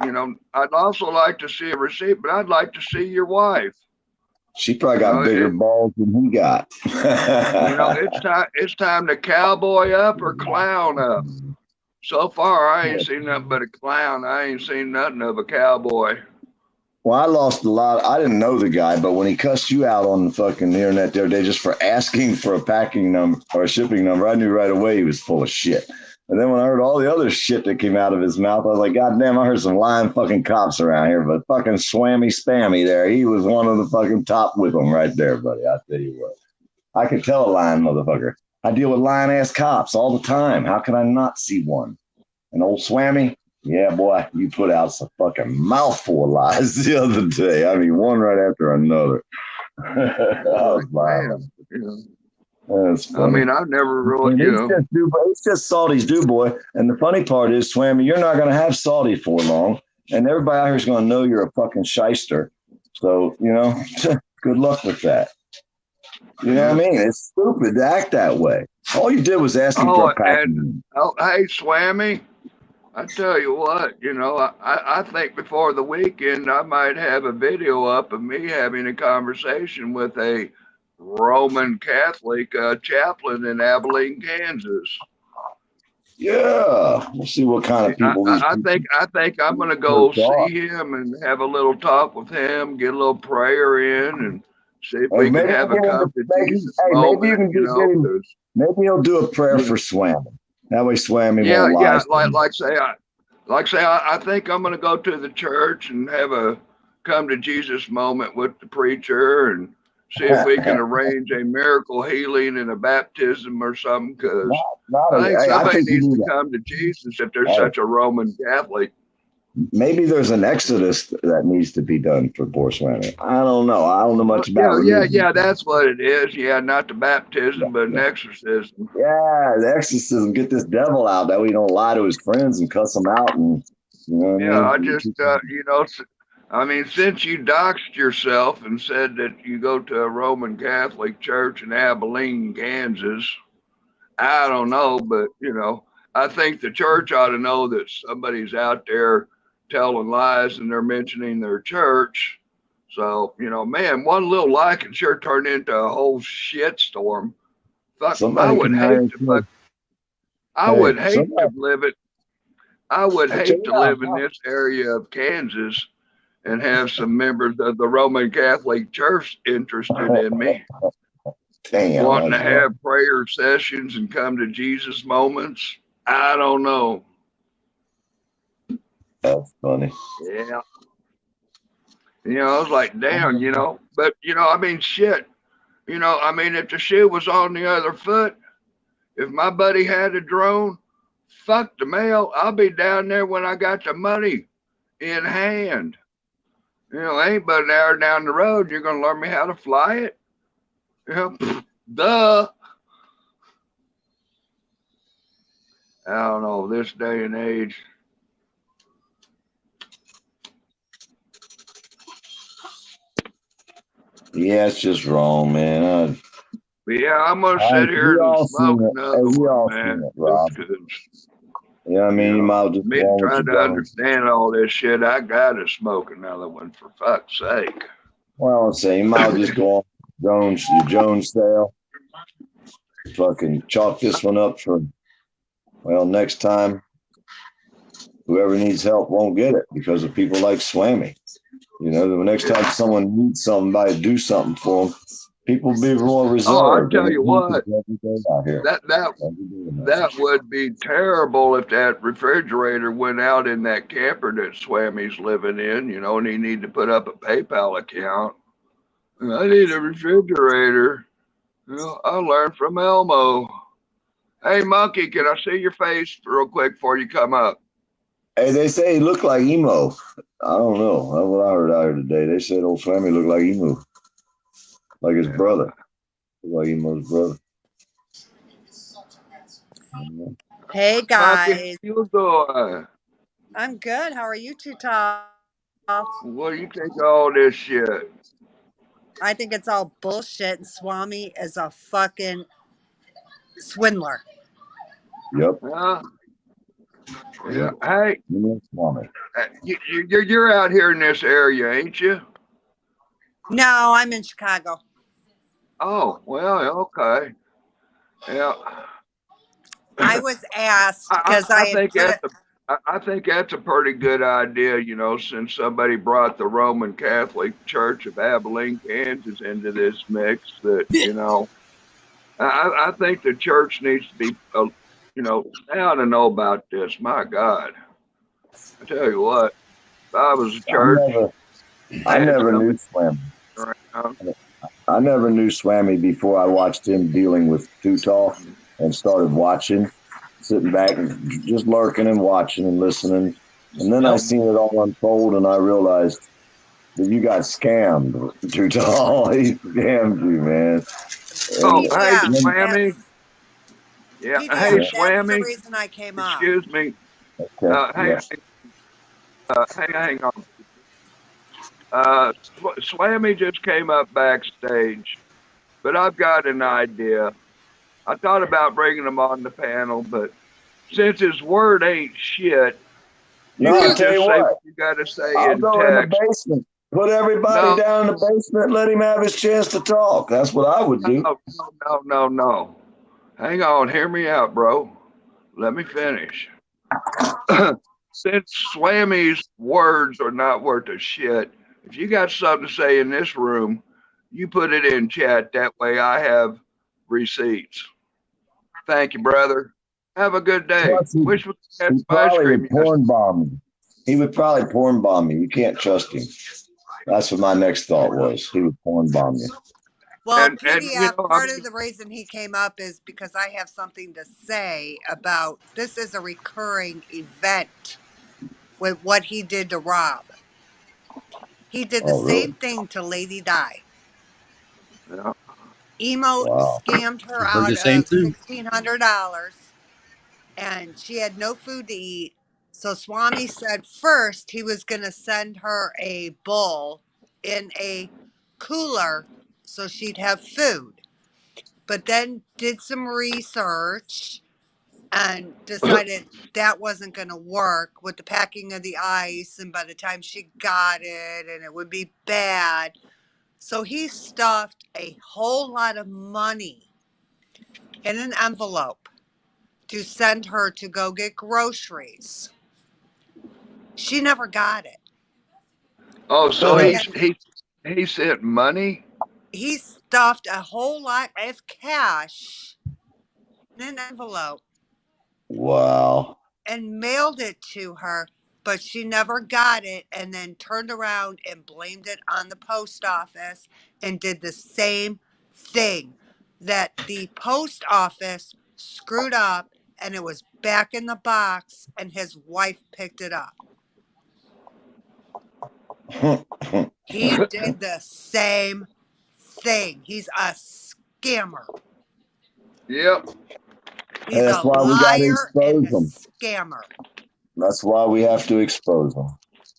You know, I'd also like to see a receipt, but I'd like to see your wife. She probably got bigger balls than he got. You know, it's time to cowboy up or clown up. So far, I ain't seen nothing but a clown. I ain't seen nothing of a cowboy. Well, I lost a lot. I didn't know the guy, but when he cussed you out on the fucking internet the other day just for asking for a packing number or a shipping number, I knew right away he was full of shit. And then when I heard all the other shit that came out of his mouth, I was like, God damn, I heard some lying fucking cops around here. But fucking Swami Spammy there, he was one of the fucking top with them right there, buddy. I tell you what. I could tell a lying motherfucker. I deal with lying ass cops all the time. How can I not see one? And old Swami, yeah, boy, you put out some fucking mouthful of lies the other day. I mean, one right after another. I was lying. That's funny. I mean, I've never really, you know. It's just Salty's do, boy. And the funny part is, Swami, you're not going to have Salty for long. And everybody out here is going to know you're a fucking shyster. So, you know, good luck with that. You know what I mean? It's stupid to act that way. All you did was ask him for a packing. Hey, Swami, I tell you what, you know, I think before the weekend, I might have a video up of me having a conversation with a Roman Catholic chaplain in Abilene, Kansas. Yeah, we'll see what kind of people. I think I'm gonna go see him and have a little talk with him, get a little prayer in, and see if we can have a come to Jesus moment. Maybe you can just get him. Maybe he'll do a prayer for Swami. That way, Swami won't lie. Yeah, like say, I think I'm gonna go to the church and have a come to Jesus moment with the preacher and see if we can arrange a miracle healing and a baptism or something, because I think somebody needs to come to Jesus if there's such a Roman Catholic. Maybe there's an exodus that needs to be done for poor Swami. I don't know. I don't know much about it. Yeah, that's what it is. Yeah, not the baptism, but an exorcism. Yeah, the exorcism. Get this devil out. That way he don't lie to his friends and cuss them out. And you know what I mean? I just, you know, I mean, since you doxed yourself and said that you go to a Roman Catholic church in Abilene, Kansas, I don't know, but, you know, I think the church ought to know that somebody's out there telling lies and they're mentioning their church. So, man, one little lie can sure turn into a whole shitstorm. Fuck, I Somebody would can hate hire to you. fuck. I Hey, would hate to somebody, live it. I would I tell hate you to live in how, this area of Kansas and have some members of the Roman Catholic Church interested in me, damn, wanting to that's right. have prayer sessions and come to Jesus moments. I don't know. That's funny. Yeah. I was like, damn, but, shit. If the shoe was on the other foot, if my buddy had a drone, fuck the mail. I'll be down there when I got the money in hand. Ain't but an hour down the road. You're going to learn me how to fly it? Duh. I don't know. This day and age. Yeah, it's just wrong, man. But yeah, I'm going to sit here We and all smoke seen it. another Hey, we one, all man. seen it, Just Rob. because, You know what I mean? You might as well just me go on with trying your to Jones. understand all this shit, I got to smoke another one for fuck's sake. Well, I'm saying you might as well just go on with your Jones sale. Fucking chalk this one up for, well, next time whoever needs help won't get it because of people like Swami. The next time someone needs somebody to do something for them, people will be more Oh, I'll reserved. tell you what. Every day out here. That would be terrible if that refrigerator went out in that camper that Swami's living in, and he need to put up a PayPal account. I need a refrigerator. I learned from Elmo. Hey, Monkey, can I see your face real quick before you come up? Hey, they say he looked like emo. I don't know. That's what I heard out here today. They said old Swami looked like emo, like his brother, like emo's brother. Hey Monkey, how guys, you doing? I'm good. How are you two, Tom? What do you think of all this shit? I think it's all bullshit, and Swami is a fucking swindler. Yep. Huh? Yeah. Yep. Hey, Swami. you're out here in this area, ain't you? No, I'm in Chicago. Oh, well, okay. Yeah. I was asked I, because I I I had think put that's it. I think that's a pretty good idea, since somebody brought the Roman Catholic Church of Abilene, Kansas into this mix. I think the church needs to be, now to know about this. My God, I tell you what, if I was a church, I I had never knew somebody Swami. around. I never knew Swami before I watched him dealing with Tooth and started watching, sitting back and just lurking and watching and listening. And then I seen it all unfold and I realized that you got scammed, Tooth. He scammed you, man. Oh, And, hey, PDF. Swammy. That's Yeah, hey, PDF. That's the Swammy. reason I came up. Excuse me. okay, Hey, yes. hang on. Swammy just came up backstage, but I've got an idea. I thought about bringing him on the panel, but since his word ain't shit, you No, I'll can tell you just say what, what you got to say I'll in go in the text. basement. Put everybody No, down in the basement, let him have his chance to talk. That's what I would do. no. Hang on, hear me out, bro. Let me finish. Since Swammy's words are not worth a shit, if you got something to say in this room, you put it in chat. That way I have receipts. Thank you, brother. Have a good day. Plus, Wish we had he some ice probably cream would yesterday. porn bomb me. He would probably porn bomb me. You can't trust him. That's what my next thought was. He would porn bomb you. Well, And PDF, part of the reason he came up is because I have something to say about this is a recurring event with what he did to Rob. He did the Oh, same really? thing to Lady Di. yeah. Emo Wow. scammed her Heard the out same of thing. $1,600 and she had no food to eat. So Swami said first he was going to send her a bowl in a cooler so she'd have food. But then did some research and decided that wasn't going to work with the packing of the ice. And by the time she got it, and it would be bad. So he stuffed a whole lot of money in an envelope to send her to go get groceries. She never got it. Oh, so And he sent money? he stuffed a whole lot of cash in an envelope Wow. and mailed it to her, but she never got it, and then turned around and blamed it on the post office and did the same thing, that the post office screwed up and it was back in the box and his wife picked it up. He did the same thing. He's a scammer. Yep. He's That's a why we got to liar and expose a them. scammer. That's why we have to expose them.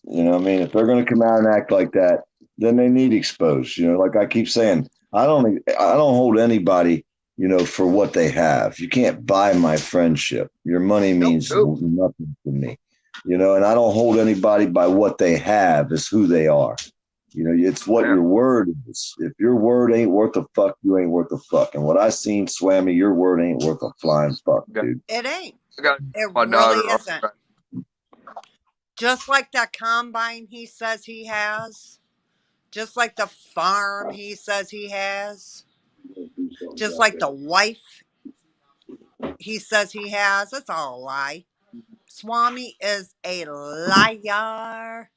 You know what I mean? If they're going to come out and act like that, then they need exposed. You know, like I keep saying, I don't hold anybody, you know, for what they have. You can't buy my friendship. Your money means Nope. nothing to me. You know, and I don't hold anybody by what they have, is who they are. You know, it's what Yeah. your word is. If your word ain't worth a fuck, you ain't worth a fuck. And what I seen, Swami, your word ain't worth a flying fuck, dude. It ain't. I got It my really daughter. isn't. Just like that combine he says he has, just like the farm he says he has, just like the wife he says he has. It's all a lie. Swami is a liar.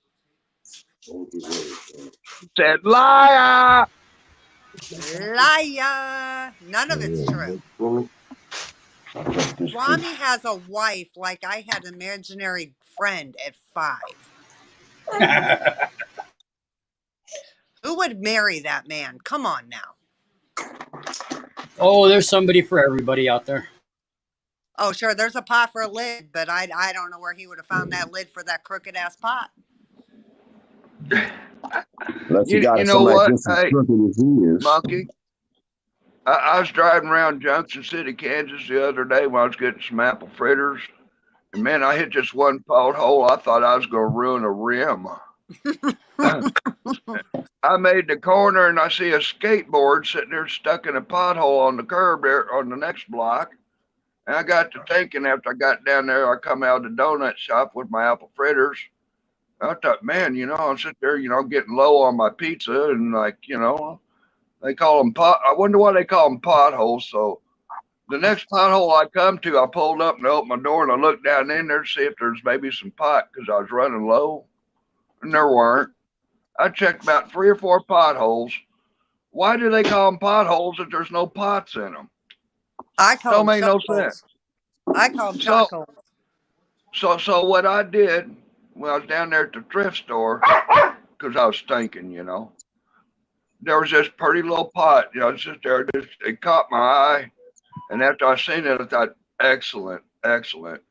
Said liar. Liar. None of it's true. Swami has a wife like I had an imaginary friend at 5. Who would marry that man? Come on now. Oh, there's somebody for everybody out there. Oh, sure, there's a pot for a lid, but I don't know where he would have found that lid for that crooked ass pot. Unless you You got know somebody what? just as Hey, crooked as he is. Monkey. I was driving around Junction City, Kansas the other day when I was getting some apple fritters. And man, I hit just one pothole. I thought I was going to ruin a rim. I made the corner and I see a skateboard sitting there stuck in a pothole on the curb there on the next block. And I got to thinking after I got down there, I come out of the donut shop with my apple fritters. I thought, man, you know, I'm sitting there, you know, getting low on my pizza and like, you know, they call them I wonder why they call them potholes. So the next pothole I come to, I pulled up and opened my door and I looked down in there to see if there's maybe some pot because I was running low, and there weren't. I checked about 3 or 4 potholes. Why do they call them potholes if there's no pots in them? I call Don't them make no choke sense. holes. I call them So, choke holes. so what I did when I was down there at the thrift store, because I was thinking, you know, there was this pretty little pot, you know, it's just there. It caught my eye. And after I seen it, I thought, excellent, excellent.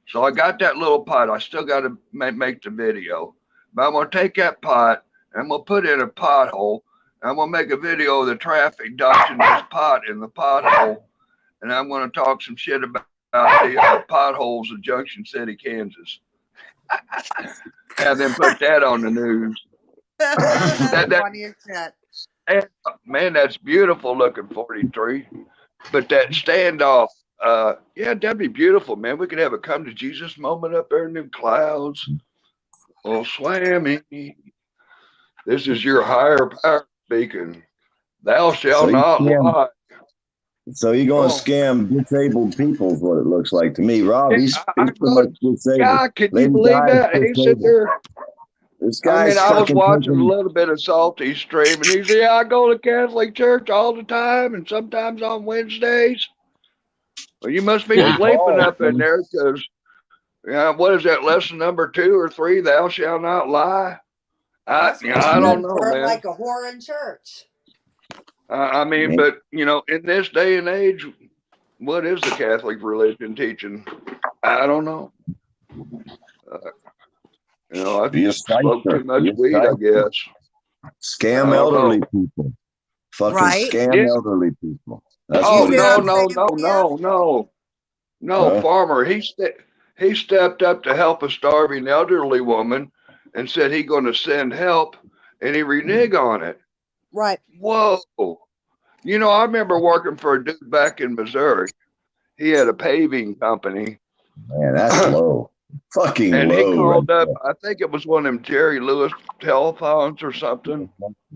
So I got that little pot. I still got to make the video. But I'm going to take that pot and I'm going to put it in a pothole. And I'm going to make a video of the traffic dodging this pot in the pothole. And I'm going to talk some shit about the potholes of Junction City, Kansas. And then put that on the news. That's funny as shit. And, man, that's beautiful looking 43. But that standoff, yeah, that'd be beautiful, man. We could have a come to Jesus moment up there in the clouds. Oh, Swami, this is your higher power speaking. Thou shalt not lie. So you're going to scam disabled people is what it looks like to me. Rob, he's pretty much disabled. God, can you Lady believe Di is that? He sit disabled. there. This I guy's mean, I was fucking watching a taking- little bit of Salty stream, and he said, "Yeah, I go to Catholic church all the time, and sometimes on Wednesdays." Well, you must be Yeah. sleeping up in there, because what is that lesson number 2 or 3? Thou shalt not lie. I don't know, Burn man. like a whore in church. I mean, but you know, in this day and age, what is the Catholic religion teaching? I don't know. You know, Be a I smoke psycher. too much Be a weed, I psycher. guess. Scam I don't elderly know. people. Fucking Right? scam Yeah. elderly people. That's Oh what You he see what no, I'm does. no, saying, no, BF? no, no. No, farmer. He stepped up to help a starving elderly woman and said he going to send help, and he reneged on it. Right. Whoa. You know, I remember working for a dude back in Missouri. He had a paving company. Man, that's low. Fucking And low. he called right up, I think it was one of them Jerry Lewis telephones or something.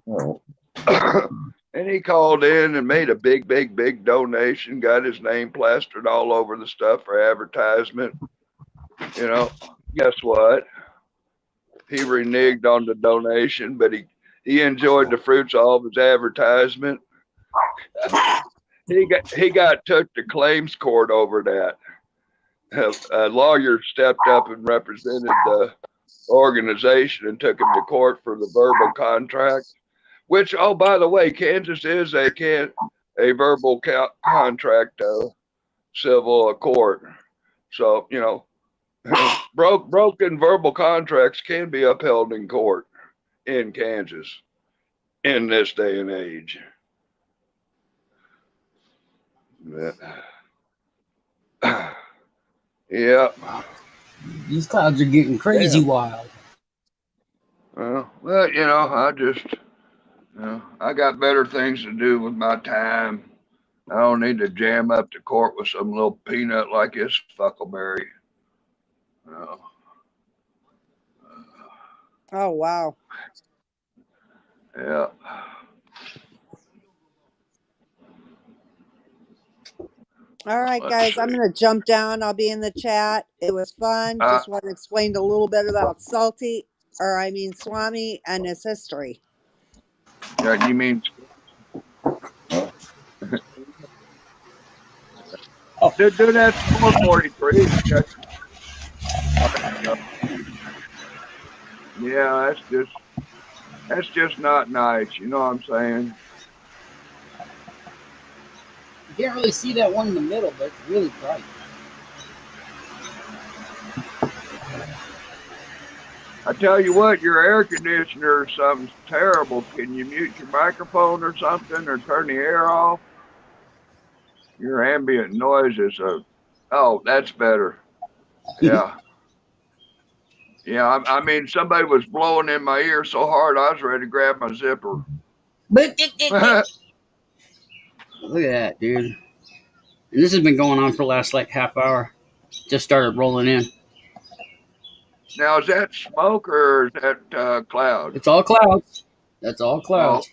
there. And he called in and made a big donation, got his name plastered all over the stuff for advertisement. You know, guess what? He reneged on the donation, but he enjoyed the fruits of all of his advertisement. He got took to claims court over that. A lawyer stepped up and represented the organization and took him to court for the verbal contract. Which, oh, by the way, Kansas is a verbal contract civil court. So you know, broken verbal contracts can be upheld in court in Kansas in this day and age. Yeah. These clouds are getting crazy wild. Well, you know, I got better things to do with my time. I don't need to jam up to court with some little peanut like this Fuckleberry. Oh, wow. Yeah. All right, guys, I'm going to jump down. I'll be in the chat. It was fun. Just want to explain a little bit about Swami and his history. Yeah, you mean do that 443. Yeah, that's just not nice. You know what I'm saying? You can't really see that one in the middle, but it's really bright. I tell you what, your air conditioner or something's terrible. Can you mute your microphone or something, or turn the air off? Your ambient noise is oh, that's better. Yeah. Yeah, I mean, somebody was blowing in my ear so hard I was ready to grab my zipper. Look at that, dude. And this has been going on for the last like half hour. Just started rolling in. Now, is that smoke or is that cloud? It's all clouds. That's all clouds.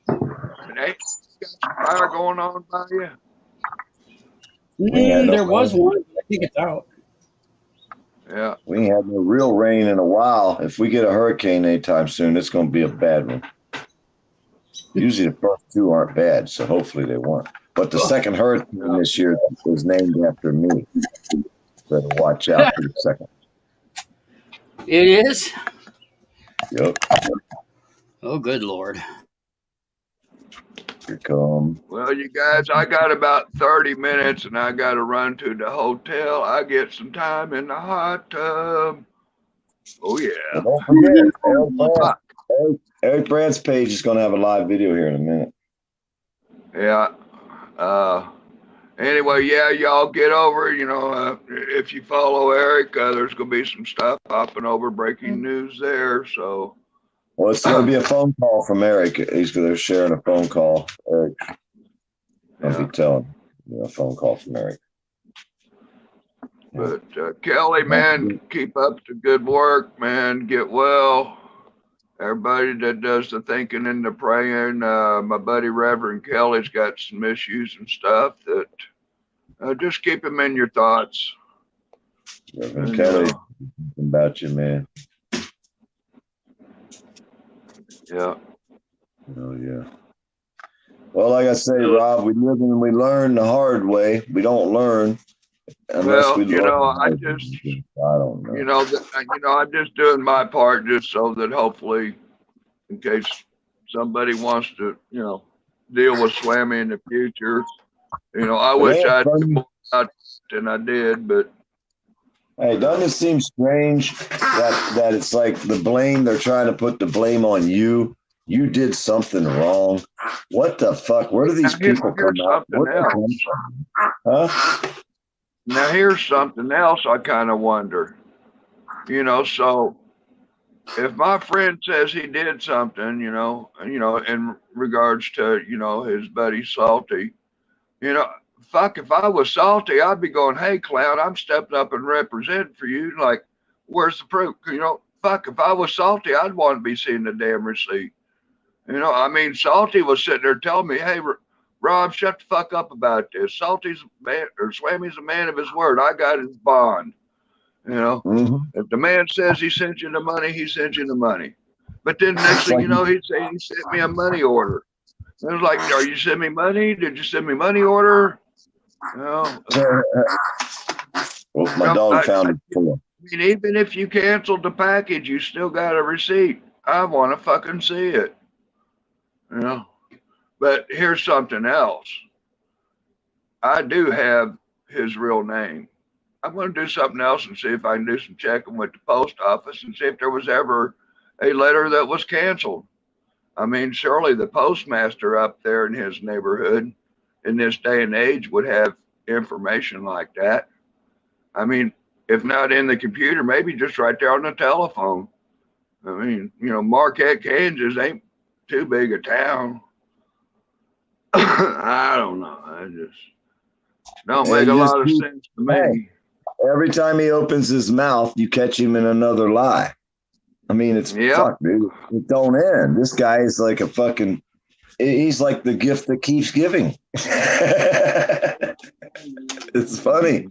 And ain't got some fire going on by you? There was one. I think it's out. Yeah. We ain't had no real rain in a while. If we get a hurricane anytime soon, it's going to be a bad one. Usually the first two aren't bad, so hopefully they weren't. But the second hurricane this year was named after me. Better watch out for the second. It is? Yep. Oh, good Lord. Here come. Well, you guys, I got about 30 minutes and I got to run to the hotel. I get some time in the hot tub. Oh, yeah. Well, don't forget, Eric Brandt's page is going to have a live video here in a minute. Yeah. Anyway, yeah, y'all get over, you know, if you follow Eric, there's going to be some stuff popping over, breaking news there. So. Well, it's going to be a phone call from Eric. They're sharing a phone call. Eric, I'll be telling a phone call from Eric. But Kelly, man, keep up the good work, man. Get well. Everybody that does the thinking and the praying, my buddy Reverend Kelly's got some issues and stuff that just keep him in your thoughts. Reverend Kelly, about you, man. Yeah. Oh, yeah. Well, like I say, Rob, we live and we learn the hard way. We don't learn unless we learn. I don't know. You know, I'm just doing my part just so that hopefully, in case somebody wants to, deal with Swami in the future, I wish I'd more out than I did, but. Hey, doesn't it seem strange that it's like the blame, they're trying to put the blame on you? You did something wrong. What the fuck? Where do these people come out? Huh? Now here's something else I kind of wonder. So if my friend says he did something, in regards to, his buddy Salty, you know, fuck, if I was Salty, I'd be going, hey, clown, I'm stepping up and representing for you. Like, where's the proof? Fuck, if I was Salty, I'd want to be seeing the damn receipt. I mean, Salty was sitting there telling me, hey, Rob, shut the fuck up about this. Salty's a man, or Swammy's a man of his word. I got his bond. If the man says he sent you the money, he sent you the money. But then the next thing you know, he'd say he sent me a money order. And it was like, are you sending me money? Did you send me money order? Well, my dog found it for. I mean, even if you canceled the package, you still got a receipt. I want to fucking see it. But here's something else. I do have his real name. I'm going to do something else and see if I can do some checking with the post office and see if there was ever a letter that was canceled. I mean, surely the postmaster up there in his neighborhood in this day and age would have information like that. I mean, if not in the computer, maybe just right there on the telephone. I mean, Marquette, Kansas ain't too big a town. I don't know. I just don't make a lot of sense to me. Every time he opens his mouth, you catch him in another lie. I mean, it's fuck, dude. It don't end. This guy is like a fucking. He's like the gift that keeps giving. It's funny.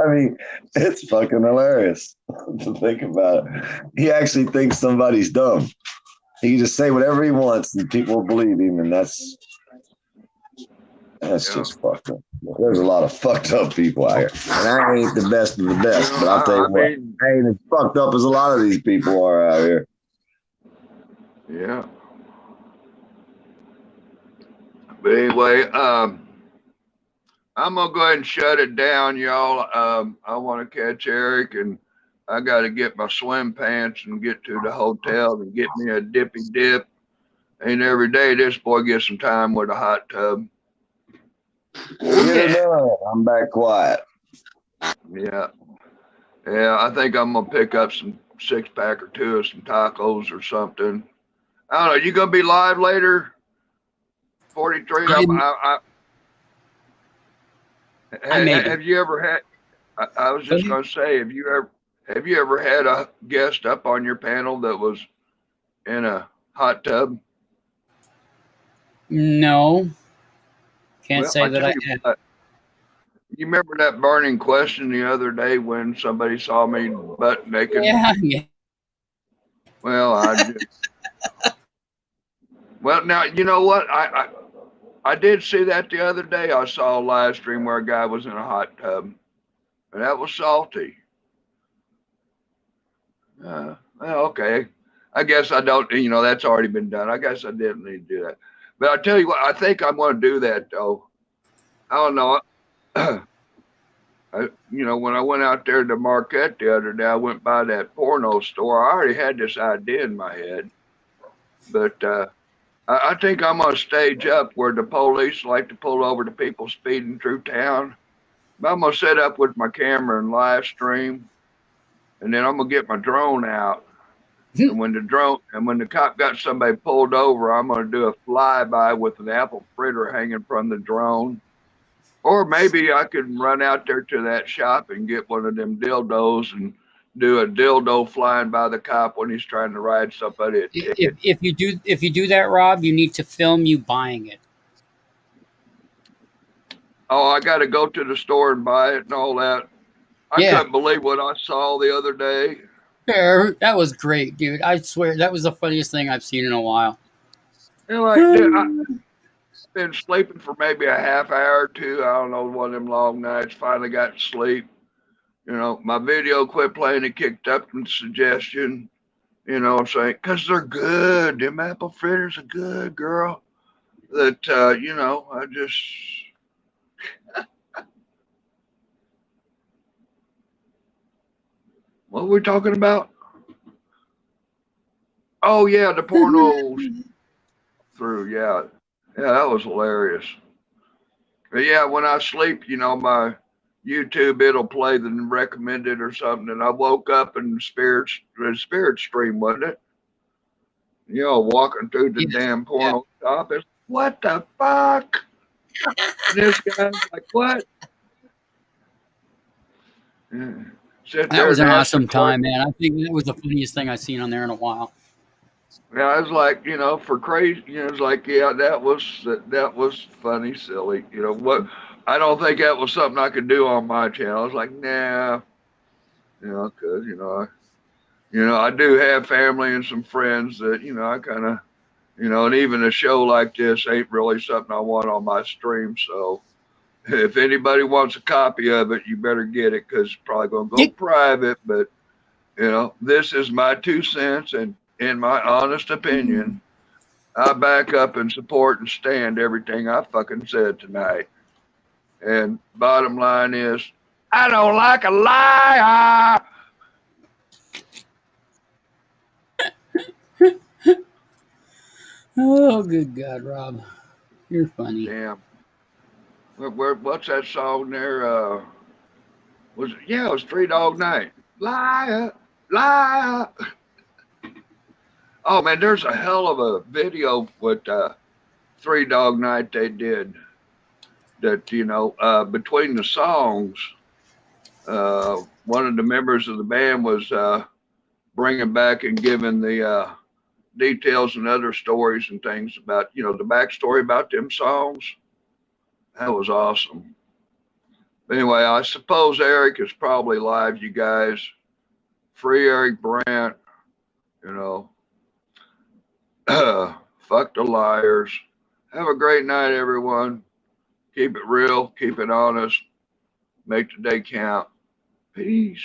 I mean, it's fucking hilarious to think about it. He actually thinks somebody's dumb. He can just say whatever he wants, and people will believe him, and that's just fucked up. There's a lot of fucked up people out here. And I ain't the best of the best, but I'll tell you what, I ain't as fucked up as a lot of these people are out here. Yeah. But anyway, I'm going to go ahead and shut it down, y'all. I want to catch Eric, and I got to get my swim pants and get to the hotel and get me a dippy dip. Ain't every day this boy gets some time with a hot tub. I'm back quiet. Yeah. I think I'm gonna pick up some 6-pack or 2 of some tacos or something. I don't know. You gonna be live later? 43. Have you ever had? I was just gonna say, have you ever had a guest up on your panel that was in a hot tub? No. Can't say that I have. You remember that burning question the other day when somebody saw me butt naked? Yeah. Well, well, now you know what? I did see that the other day. I saw a live stream where a guy was in a hot tub, and that was Salty. Well, okay. I guess I don't. That's already been done. I guess I didn't need to do that. But I tell you what, I think I'm going to do that though. I don't know. When I went out there to Marquette the other day, I went by that porno store. I already had this idea in my head, but I think I'm going to stage up where the police like to pull over the people speeding through town. But I'm going to set up with my camera and live stream, and then I'm going to get my drone out. And when the cop got somebody pulled over, I'm going to do a flyby with an apple fritter hanging from the drone. Or maybe I could run out there to that shop and get one of them dildos and do a dildo flying by the cop when he's trying to ride somebody a ticket. If you do that, Rob, you need to film you buying it. Oh, I got to go to the store and buy it and all that. I couldn't believe what I saw the other day. Yeah, that was great, dude. I swear that was the funniest thing I've seen in a while. Dude, I've been sleeping for maybe a half hour or 2. I don't know, one of them long nights. Finally got to sleep. My video quit playing. It kicked up some suggestion. I'm saying, because they're good. Them apple fritters are good, girl. That, I just. What were we talking about? Oh, yeah, the porno through. Yeah, that was hilarious. But yeah, when I sleep, my YouTube, it'll play the recommended or something. And I woke up and the spirit stream, wasn't it? You know, walking through the Yeah. damn porno shop. It's, what the fuck? And this guy's like, what? Yeah. Sit That there was and an ask the awesome question. time, man. I think that was the funniest thing I've seen on there in a while. Yeah, I was like, you know, for crazy, you know, it's like, yeah, that was funny, silly. You know what? I don't think that was something I could do on my channel. I was like, nah, you know, because I do have family and some friends that I kind of, and even a show like this ain't really something I want on my stream. So if anybody wants a copy of it, you better get it because it's probably gonna go private. But this is my 2 cents, and in my honest opinion, I back up and support and stand everything I fucking said tonight. And bottom line is, I don't like a liar. Oh, good God, Rob. You're funny. Damn. What's that song there? It was Three Dog Night. Liar, liar. Oh man, there's a hell of a video with Three Dog Night they did. That between the songs, one of the members of the band was bringing back and giving the details and other stories and things about the backstory about them songs. That was awesome. Anyway, I suppose Eric is probably live, you guys. Free Eric Brandt, you know. Fuck the liars. Have a great night, everyone. Keep it real, keep it honest, make the day count. Peace.